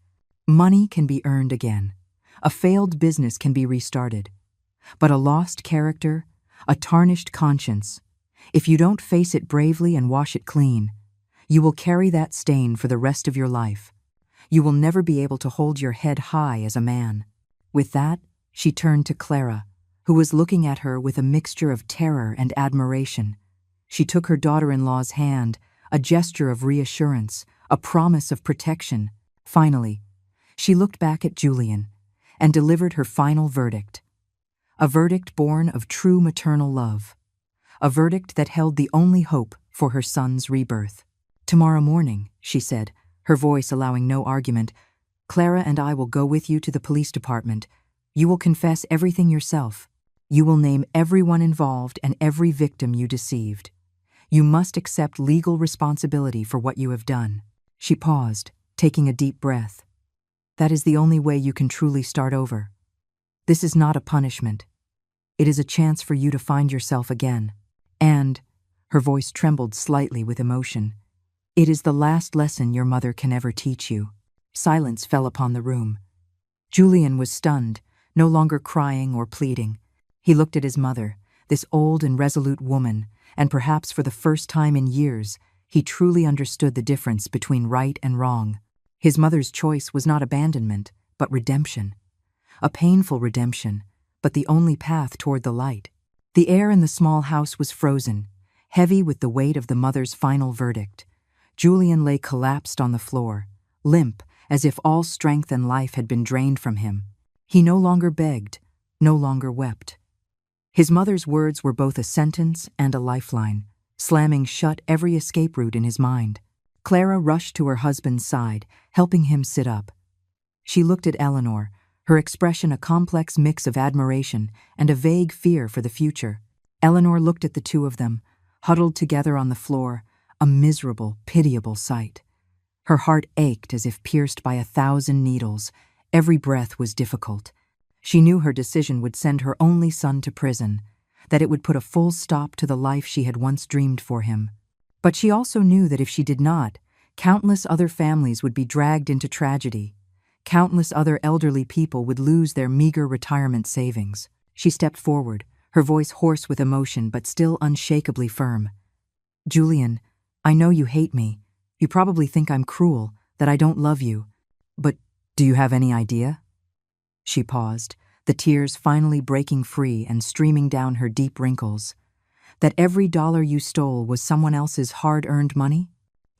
A: "Money can be earned again. A failed business can be restarted. But a lost character, a tarnished conscience, if you don't face it bravely and wash it clean, you will carry that stain for the rest of your life. You will never be able to hold your head high as a man." With that, she turned to Clara, who was looking at her with a mixture of terror and admiration. She took her daughter-in-law's hand, a gesture of reassurance, a promise of protection. Finally, she looked back at Julian and delivered her final verdict. A verdict born of true maternal love. A verdict that held the only hope for her son's rebirth. "Tomorrow morning," she said, her voice allowing no argument, "Clara and I will go with you to the police department. You will confess everything yourself. You will name everyone involved and every victim you deceived. You must accept legal responsibility for what you have done." She paused, taking a deep breath. "That is the only way you can truly start over. This is not a punishment. It is a chance for you to find yourself again. And," her voice trembled slightly with emotion, "it is the last lesson your mother can ever teach you." Silence fell upon the room. Julian was stunned, no longer crying or pleading. He looked at his mother, this old and resolute woman, and perhaps for the first time in years, he truly understood the difference between right and wrong. His mother's choice was not abandonment, but redemption. A painful redemption, but the only path toward the light. The air in the small house was frozen, heavy with the weight of the mother's final verdict. Julian lay collapsed on the floor, limp, as if all strength and life had been drained from him. He no longer begged, no longer wept. His mother's words were both a sentence and a lifeline, slamming shut every escape route in his mind. Clara rushed to her husband's side, helping him sit up. She looked at Eleanor, her expression a complex mix of admiration and a vague fear for the future. Eleanor looked at the two of them, huddled together on the floor, a miserable, pitiable sight. Her heart ached as if pierced by 1,000 needles. Every breath was difficult. She knew her decision would send her only son to prison, that it would put a full stop to the life she had once dreamed for him. But she also knew that if she did not, countless other families would be dragged into tragedy. Countless other elderly people would lose their meager retirement savings. She stepped forward, her voice hoarse with emotion but still unshakably firm. "Julian, I know you hate me. You probably think I'm cruel, that I don't love you. But do you have any idea?" She paused, the tears finally breaking free and streaming down her deep wrinkles. "That every dollar you stole was someone else's hard-earned money?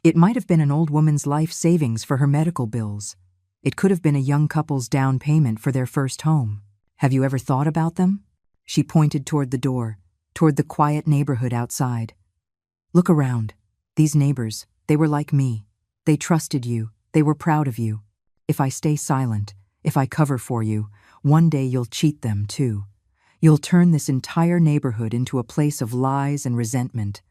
A: It might have been an old woman's life savings for her medical bills. It could have been a young couple's down payment for their first home. Have you ever thought about them?" She pointed toward the door, toward the quiet neighborhood outside. "Look around. These neighbors, they were like me. They trusted you. They were proud of you. If I stay silent, if I cover for you, one day you'll cheat them too. You'll turn this entire neighborhood into a place of lies and resentment.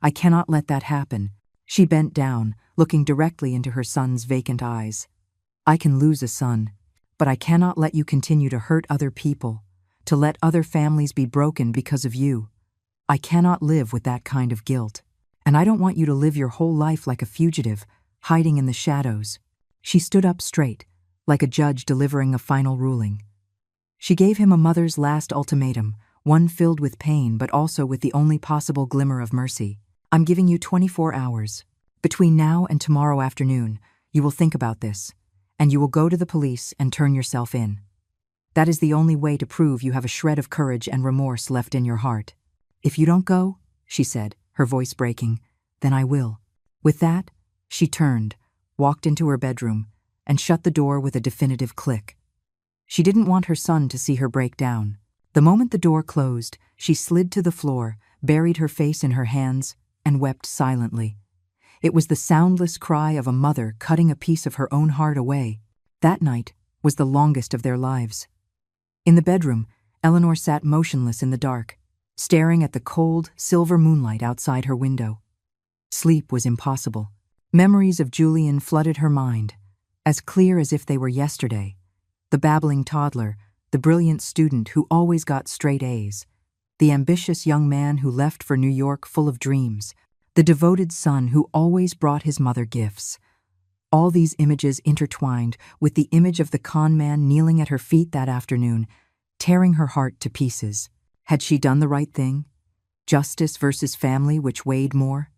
A: I cannot let that happen." She bent down, looking directly into her son's vacant eyes. "I can lose a son, but I cannot let you continue to hurt other people, to let other families be broken because of you. I cannot live with that kind of guilt. And I don't want you to live your whole life like a fugitive, hiding in the shadows." She stood up straight, like a judge delivering a final ruling. She gave him a mother's last ultimatum, one filled with pain but also with the only possible glimmer of mercy. I'm giving you 24 hours. Between now and tomorrow afternoon, you will think about this, and you will go to the police and turn yourself in. That is the only way to prove you have a shred of courage and remorse left in your heart. If you don't go, she said, her voice breaking, then I will. With that, she turned, walked into her bedroom, and shut the door with a definitive click. She didn't want her son to see her break down. The moment the door closed, she slid to the floor, buried her face in her hands, and wept silently. It was the soundless cry of a mother cutting a piece of her own heart away. That night was the longest of their lives. In the bedroom, Eleanor sat motionless in the dark, staring at the cold, silver moonlight outside her window. Sleep was impossible. Memories of Julian flooded her mind, as clear as if they were yesterday. The babbling toddler, the brilliant student who always got straight A's, the ambitious young man who left for New York full of dreams, the devoted son who always brought his mother gifts. All these images intertwined with the image of the con man kneeling at her feet that afternoon, tearing her heart to pieces. Had she done the right thing? Justice versus family, which weighed more?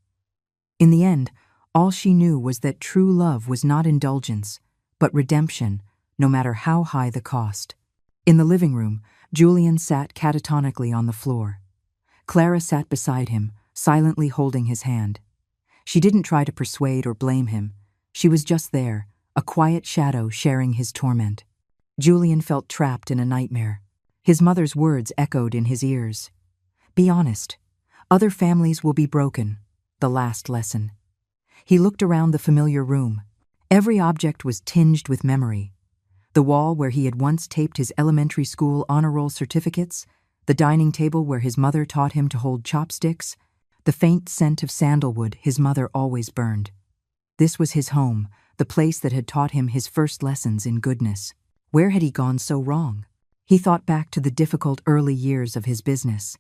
A: In the end, all she knew was that true love was not indulgence, but redemption, no matter how high the cost. In the living room, Julian sat catatonically on the floor. Clara sat beside him, silently holding his hand. She didn't try to persuade or blame him. She was just there, a quiet shadow sharing his torment. Julian felt trapped in a nightmare. His mother's words echoed in his ears. Be honest. Other families will be broken. The last lesson. He looked around the familiar room. Every object was tinged with memory. The wall where he had once taped his elementary school honor roll certificates, the dining table where his mother taught him to hold chopsticks, the faint scent of sandalwood his mother always burned. This was his home, the place that had taught him his first lessons in goodness. Where had he gone so wrong? He thought back to the difficult early years of his business.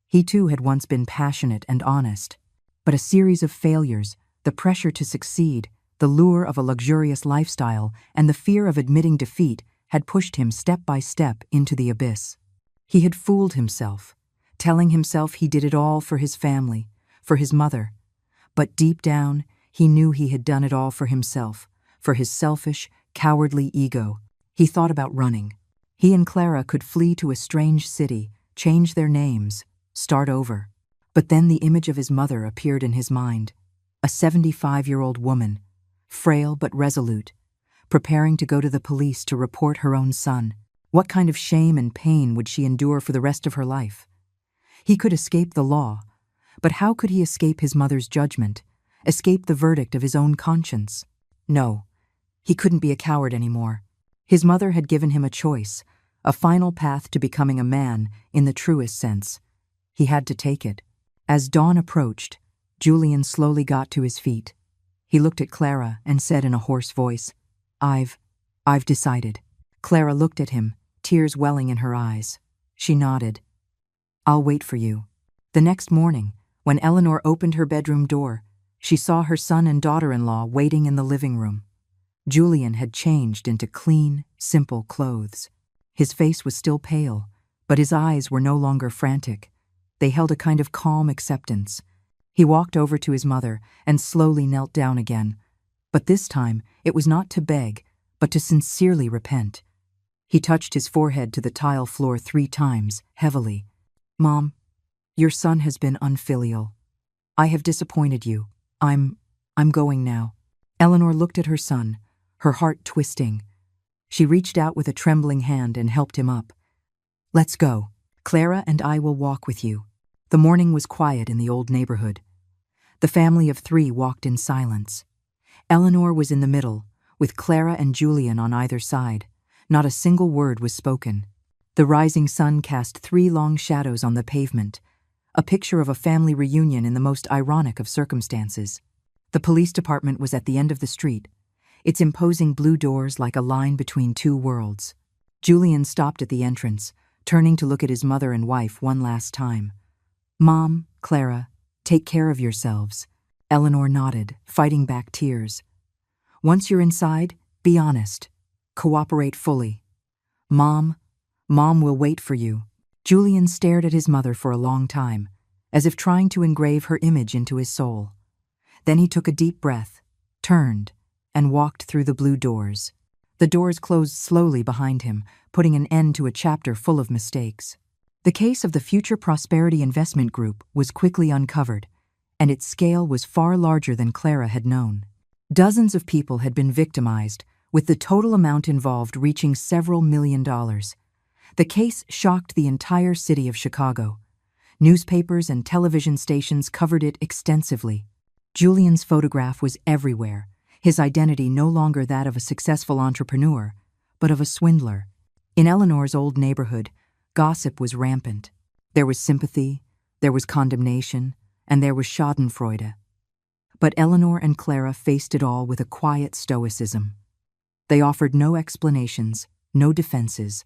A: He too had once been passionate and honest. But a series of failures, the pressure to succeed, the lure of a luxurious lifestyle, and the fear of admitting defeat had pushed him step by step into the abyss. He had fooled himself, telling himself he did it all for his family, for his mother. But deep down, he knew he had done it all for himself, for his selfish, cowardly ego. He thought about running. He and Clara could flee to a strange city, change their names, start over. But then the image of his mother appeared in his mind, a 75-year-old woman, frail but resolute, preparing to go to the police to report her own son. What kind of shame and pain would she endure for the rest of her life? He could escape the law, but how could he escape his mother's judgment, escape the verdict of his own conscience? No, he couldn't be a coward anymore. His mother had given him a choice, a final path to becoming a man in the truest sense. He had to take it. As dawn approached, Julian slowly got to his feet. He looked at Clara and said in a hoarse voice, I've decided. Clara looked at him, tears welling in her eyes. She nodded. I'll wait for you. The next morning, when Eleanor opened her bedroom door, she saw her son and daughter-in-law waiting in the living room. Julian had changed into clean, simple clothes. His face was still pale, but his eyes were no longer frantic. They held a kind of calm acceptance. He walked over to his mother and slowly knelt down again. But this time, it was not to beg, but to sincerely repent. He touched his forehead to the tile floor 3 times, heavily. Mom, your son has been unfilial. I have disappointed you. I'm going now. Eleanor looked at her son, her heart twisting. She reached out with a trembling hand and helped him up. Let's go. Clara and I will walk with you. The morning was quiet in the old neighborhood. The family of 3 walked in silence. Eleanor was in the middle, with Clara and Julian on either side. Not a single word was spoken. The rising sun cast 3 long shadows on the pavement, a picture of a family reunion in the most ironic of circumstances. The police department was at the end of the street, its imposing blue doors like a line between 2 worlds. Julian stopped at the entrance, turning to look at his mother and wife one last time. Mom, Clara, take care of yourselves. Eleanor nodded, fighting back tears. Once you're inside, be honest. Cooperate fully. Mom, "Mom will wait for you." Julian stared at his mother for a long time, as if trying to engrave her image into his soul. Then he took a deep breath, turned, and walked through the blue doors. The doors closed slowly behind him, putting an end to a chapter full of mistakes. The case of the Future Prosperity Investment Group was quickly uncovered, and its scale was far larger than Clara had known. Dozens of people had been victimized, with the total amount involved reaching several $1,000,000. The case shocked the entire city of Chicago. Newspapers and television stations covered it extensively. Julian's photograph was everywhere, his identity no longer that of a successful entrepreneur, but of a swindler. In Eleanor's old neighborhood, gossip was rampant. There was sympathy, there was condemnation, and there was schadenfreude. But Eleanor and Clara faced it all with a quiet stoicism. They offered no explanations, no defenses.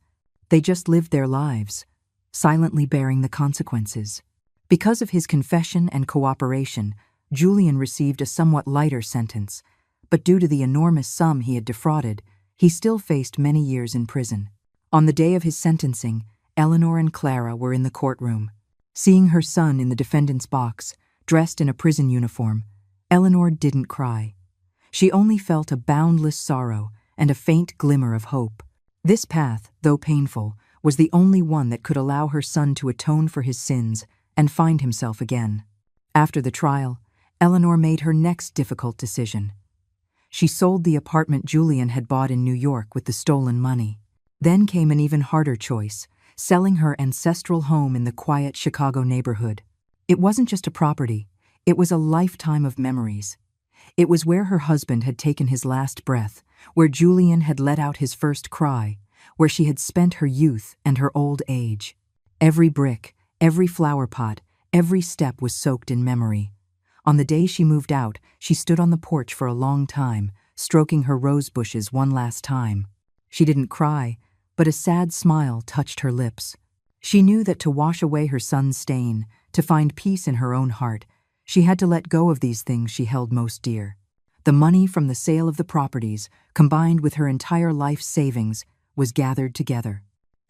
A: They just lived their lives, silently bearing the consequences. Because of his confession and cooperation, Julian received a somewhat lighter sentence, but due to the enormous sum he had defrauded, he still faced many years in prison. On the day of his sentencing, Eleanor and Clara were in the courtroom. Seeing her son in the defendant's box, dressed in a prison uniform, Eleanor didn't cry. She only felt a boundless sorrow and a faint glimmer of hope. This path, though painful, was the only one that could allow her son to atone for his sins and find himself again. After the trial, Eleanor made her next difficult decision. She sold the apartment Julian had bought in New York with the stolen money. Then came an even harder choice, selling her ancestral home in the quiet Chicago neighborhood. It wasn't just a property, it was a lifetime of memories. It was where her husband had taken his last breath, where Julian had let out his first cry, where she had spent her youth and her old age. Every brick, every flower pot, every step was soaked in memory. On the day she moved out, she stood on the porch for a long time, stroking her rose bushes one last time. She didn't cry, but a sad smile touched her lips. She knew that to wash away her son's stain, to find peace in her own heart, she had to let go of these things she held most dear. The money from the sale of the properties, combined with her entire life's savings, was gathered together.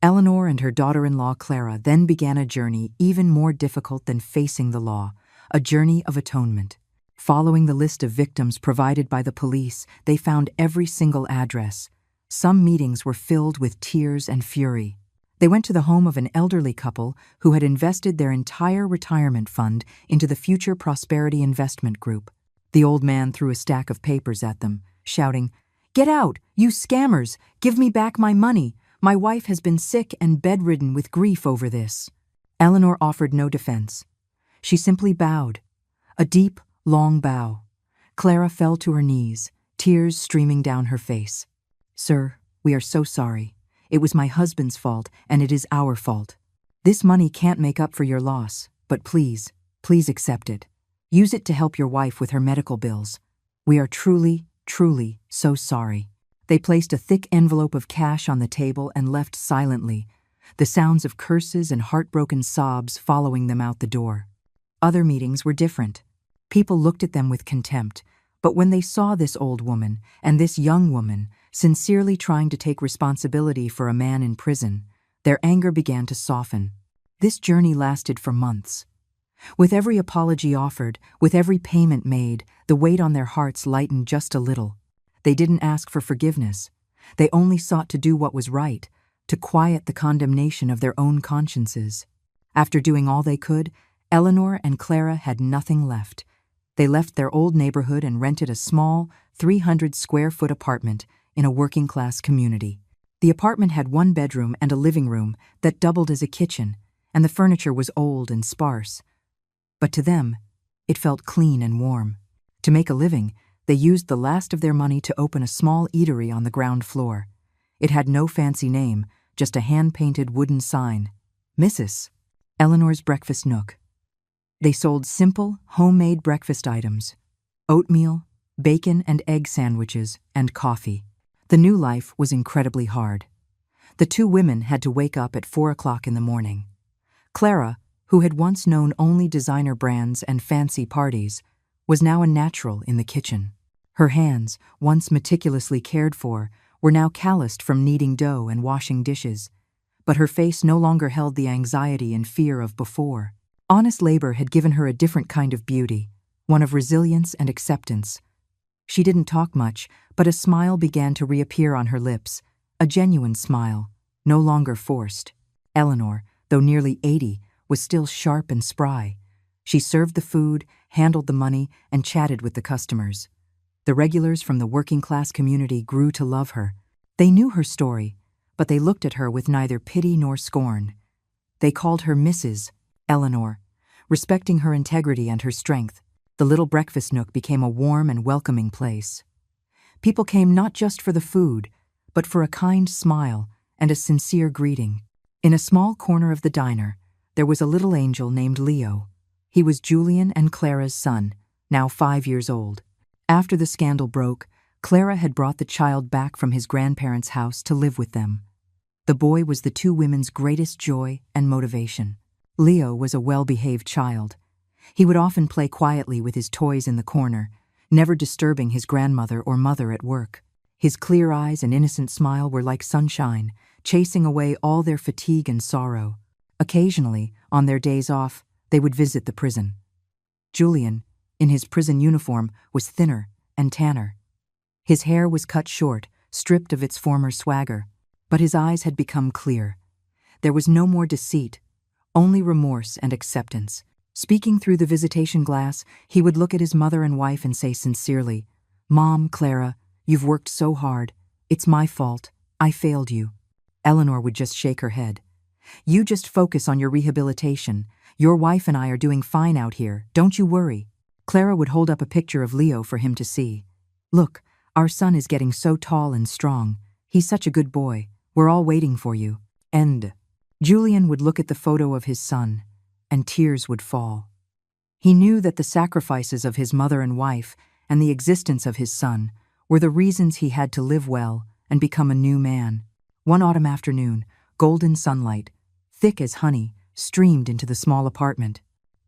A: Eleanor and her daughter-in-law Clara then began a journey even more difficult than facing the law, a journey of atonement. Following the list of victims provided by the police, they found every single address. Some meetings were filled with tears and fury. They went to the home of an elderly couple who had invested their entire retirement fund into the Future Prosperity Investment Group. The old man threw a stack of papers at them, shouting, "Get out, you scammers! Give me back my money! My wife has been sick and bedridden with grief over this." Eleanor offered no defense. She simply bowed, a deep, long bow. Clara fell to her knees, tears streaming down her face. "Sir, we are so sorry. It was my husband's fault, and it is our fault. This money can't make up for your loss, but please, please accept it. Use it to help your wife with her medical bills. We are truly, truly so sorry." They placed a thick envelope of cash on the table and left silently, the sounds of curses and heartbroken sobs following them out the door. Other meetings were different. People looked at them with contempt, but when they saw this old woman and this young woman sincerely trying to take responsibility for a man in prison, their anger began to soften. This journey lasted for months. With every apology offered, with every payment made, the weight on their hearts lightened just a little. They didn't ask for forgiveness. They only sought to do what was right, to quiet the condemnation of their own consciences. After doing all they could, Eleanor and Clara had nothing left. They left their old neighborhood and rented a small, 300-square-foot apartment in a working-class community. The apartment had one bedroom and a living room that doubled as a kitchen, and the furniture was old and sparse. But to them, it felt clean and warm. To make a living, they used the last of their money to open a small eatery on the ground floor. It had no fancy name, just a hand-painted wooden sign, "Mrs. Eleanor's Breakfast Nook." They sold simple, homemade breakfast items, oatmeal, bacon and egg sandwiches, and coffee. The new life was incredibly hard. The two women had to wake up at 4 o'clock in the morning. Clara, who had once known only designer brands and fancy parties, was now a natural in the kitchen. Her hands, once meticulously cared for, were now calloused from kneading dough and washing dishes. but her face no longer held the anxiety and fear of before. Honest labor had given her a different kind of beauty, one of resilience and acceptance. She didn't talk much, but a smile began to reappear on her lips, a genuine smile, no longer forced. Eleanor, though nearly 80, was still sharp and spry. She served the food, handled the money, and chatted with the customers. The regulars from the working-class community grew to love her. They knew her story, but they looked at her with neither pity nor scorn. They called her Mrs. Eleanor, respecting her integrity and her strength. The little breakfast nook became a warm and welcoming place. People came not just for the food, but for a kind smile and a sincere greeting. In a small corner of the diner, there was a little angel named Leo. He was Julian and Clara's son, now 5 years old. After the scandal broke, Clara had brought the child back from his grandparents' house to live with them. The boy was the two women's greatest joy and motivation. Leo was a well-behaved child. He would often play quietly with his toys in the corner, never disturbing his grandmother or mother at work. His clear eyes and innocent smile were like sunshine, chasing away all their fatigue and sorrow. Occasionally, on their days off, they would visit the prison. Julian, in his prison uniform, was thinner and tanner. His hair was cut short, stripped of its former swagger, but his eyes had become clear. There was no more deceit, only remorse and acceptance. Speaking through the visitation glass, he would look at his mother and wife and say sincerely, "Mom, Clara, you've worked so hard. It's my fault. I failed you." Eleanor would just shake her head. "You just focus on your rehabilitation. Your wife and I are doing fine out here. Don't you worry." Clara would hold up a picture of Leo for him to see. "Look, our son is getting so tall and strong. He's such a good boy. We're all waiting for you." And Julian would look at the photo of his son, and tears would fall. He knew that the sacrifices of his mother and wife and the existence of his son were the reasons he had to live well and become a new man. One autumn afternoon, golden sunlight, thick as honey, streamed into the small apartment.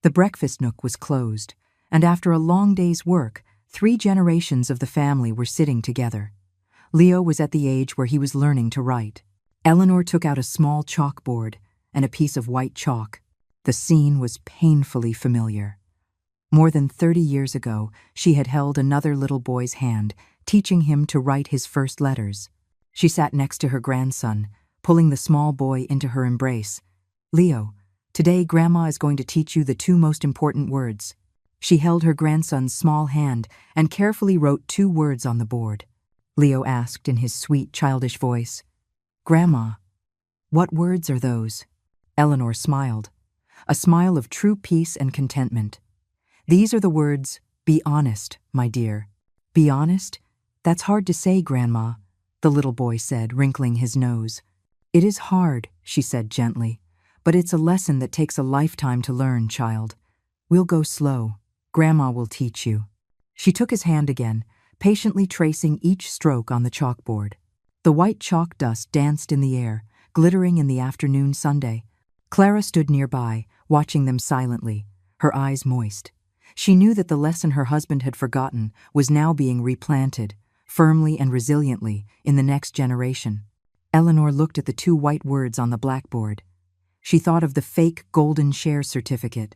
A: The breakfast nook was closed, and after a long day's work, 3 generations of the family were sitting together. Leo was at the age where he was learning to write. Eleanor took out a small chalkboard and a piece of white chalk. The scene was painfully familiar. More than 30 years ago, she had held another little boy's hand, teaching him to write his first letters. She sat next to her grandson, pulling the small boy into her embrace. "Leo, today Grandma is going to teach you the 2 most important words." She held her grandson's small hand and carefully wrote 2 words on the board. Leo asked in his sweet, childish voice, "Grandma, what words are those?" Eleanor smiled, a smile of true peace and contentment. "These are the words, 'Be honest, my dear.'" "Be honest? That's hard to say, Grandma," the little boy said, wrinkling his nose. "It is hard," she said gently, "but it's a lesson that takes a lifetime to learn, child. We'll go slow. Grandma will teach you." She took his hand again, patiently tracing each stroke on the chalkboard. The white chalk dust danced in the air, glittering in the afternoon sunday. Clara stood nearby, watching them silently, her eyes moist. She knew that the lesson her husband had forgotten was now being replanted, firmly and resiliently, in the next generation. Eleanor looked at the 2 white words on the blackboard. She thought of the fake golden share certificate.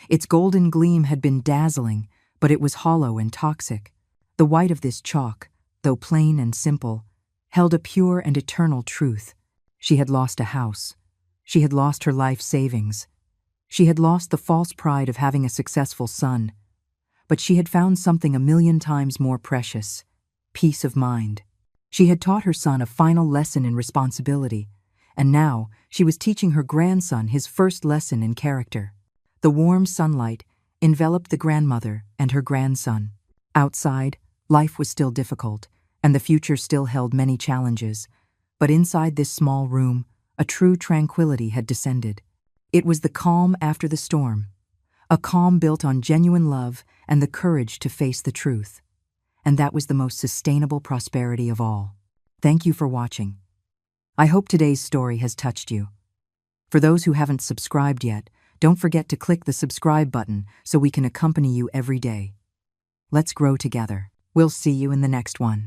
A: Its golden gleam had been dazzling, but it was hollow and toxic. The white of this chalk, though plain and simple, held a pure and eternal truth. She had lost a house. She had lost her life savings. She had lost the false pride of having a successful son. But she had found something 1,000,000 times more precious: peace of mind. She had taught her son a final lesson in responsibility, and now she was teaching her grandson his first lesson in character. The warm sunlight enveloped the grandmother and her grandson. Outside, life was still difficult, and the future still held many challenges. But inside this small room, a true tranquility had descended. It was the calm after the storm, a calm built on genuine love and the courage to face the truth. And that was the most sustainable prosperity of all. Thank you for watching. I hope today's story has touched you. For those who haven't subscribed yet, don't forget to click the subscribe button so we can accompany you every day. Let's grow together. We'll see you in the next one.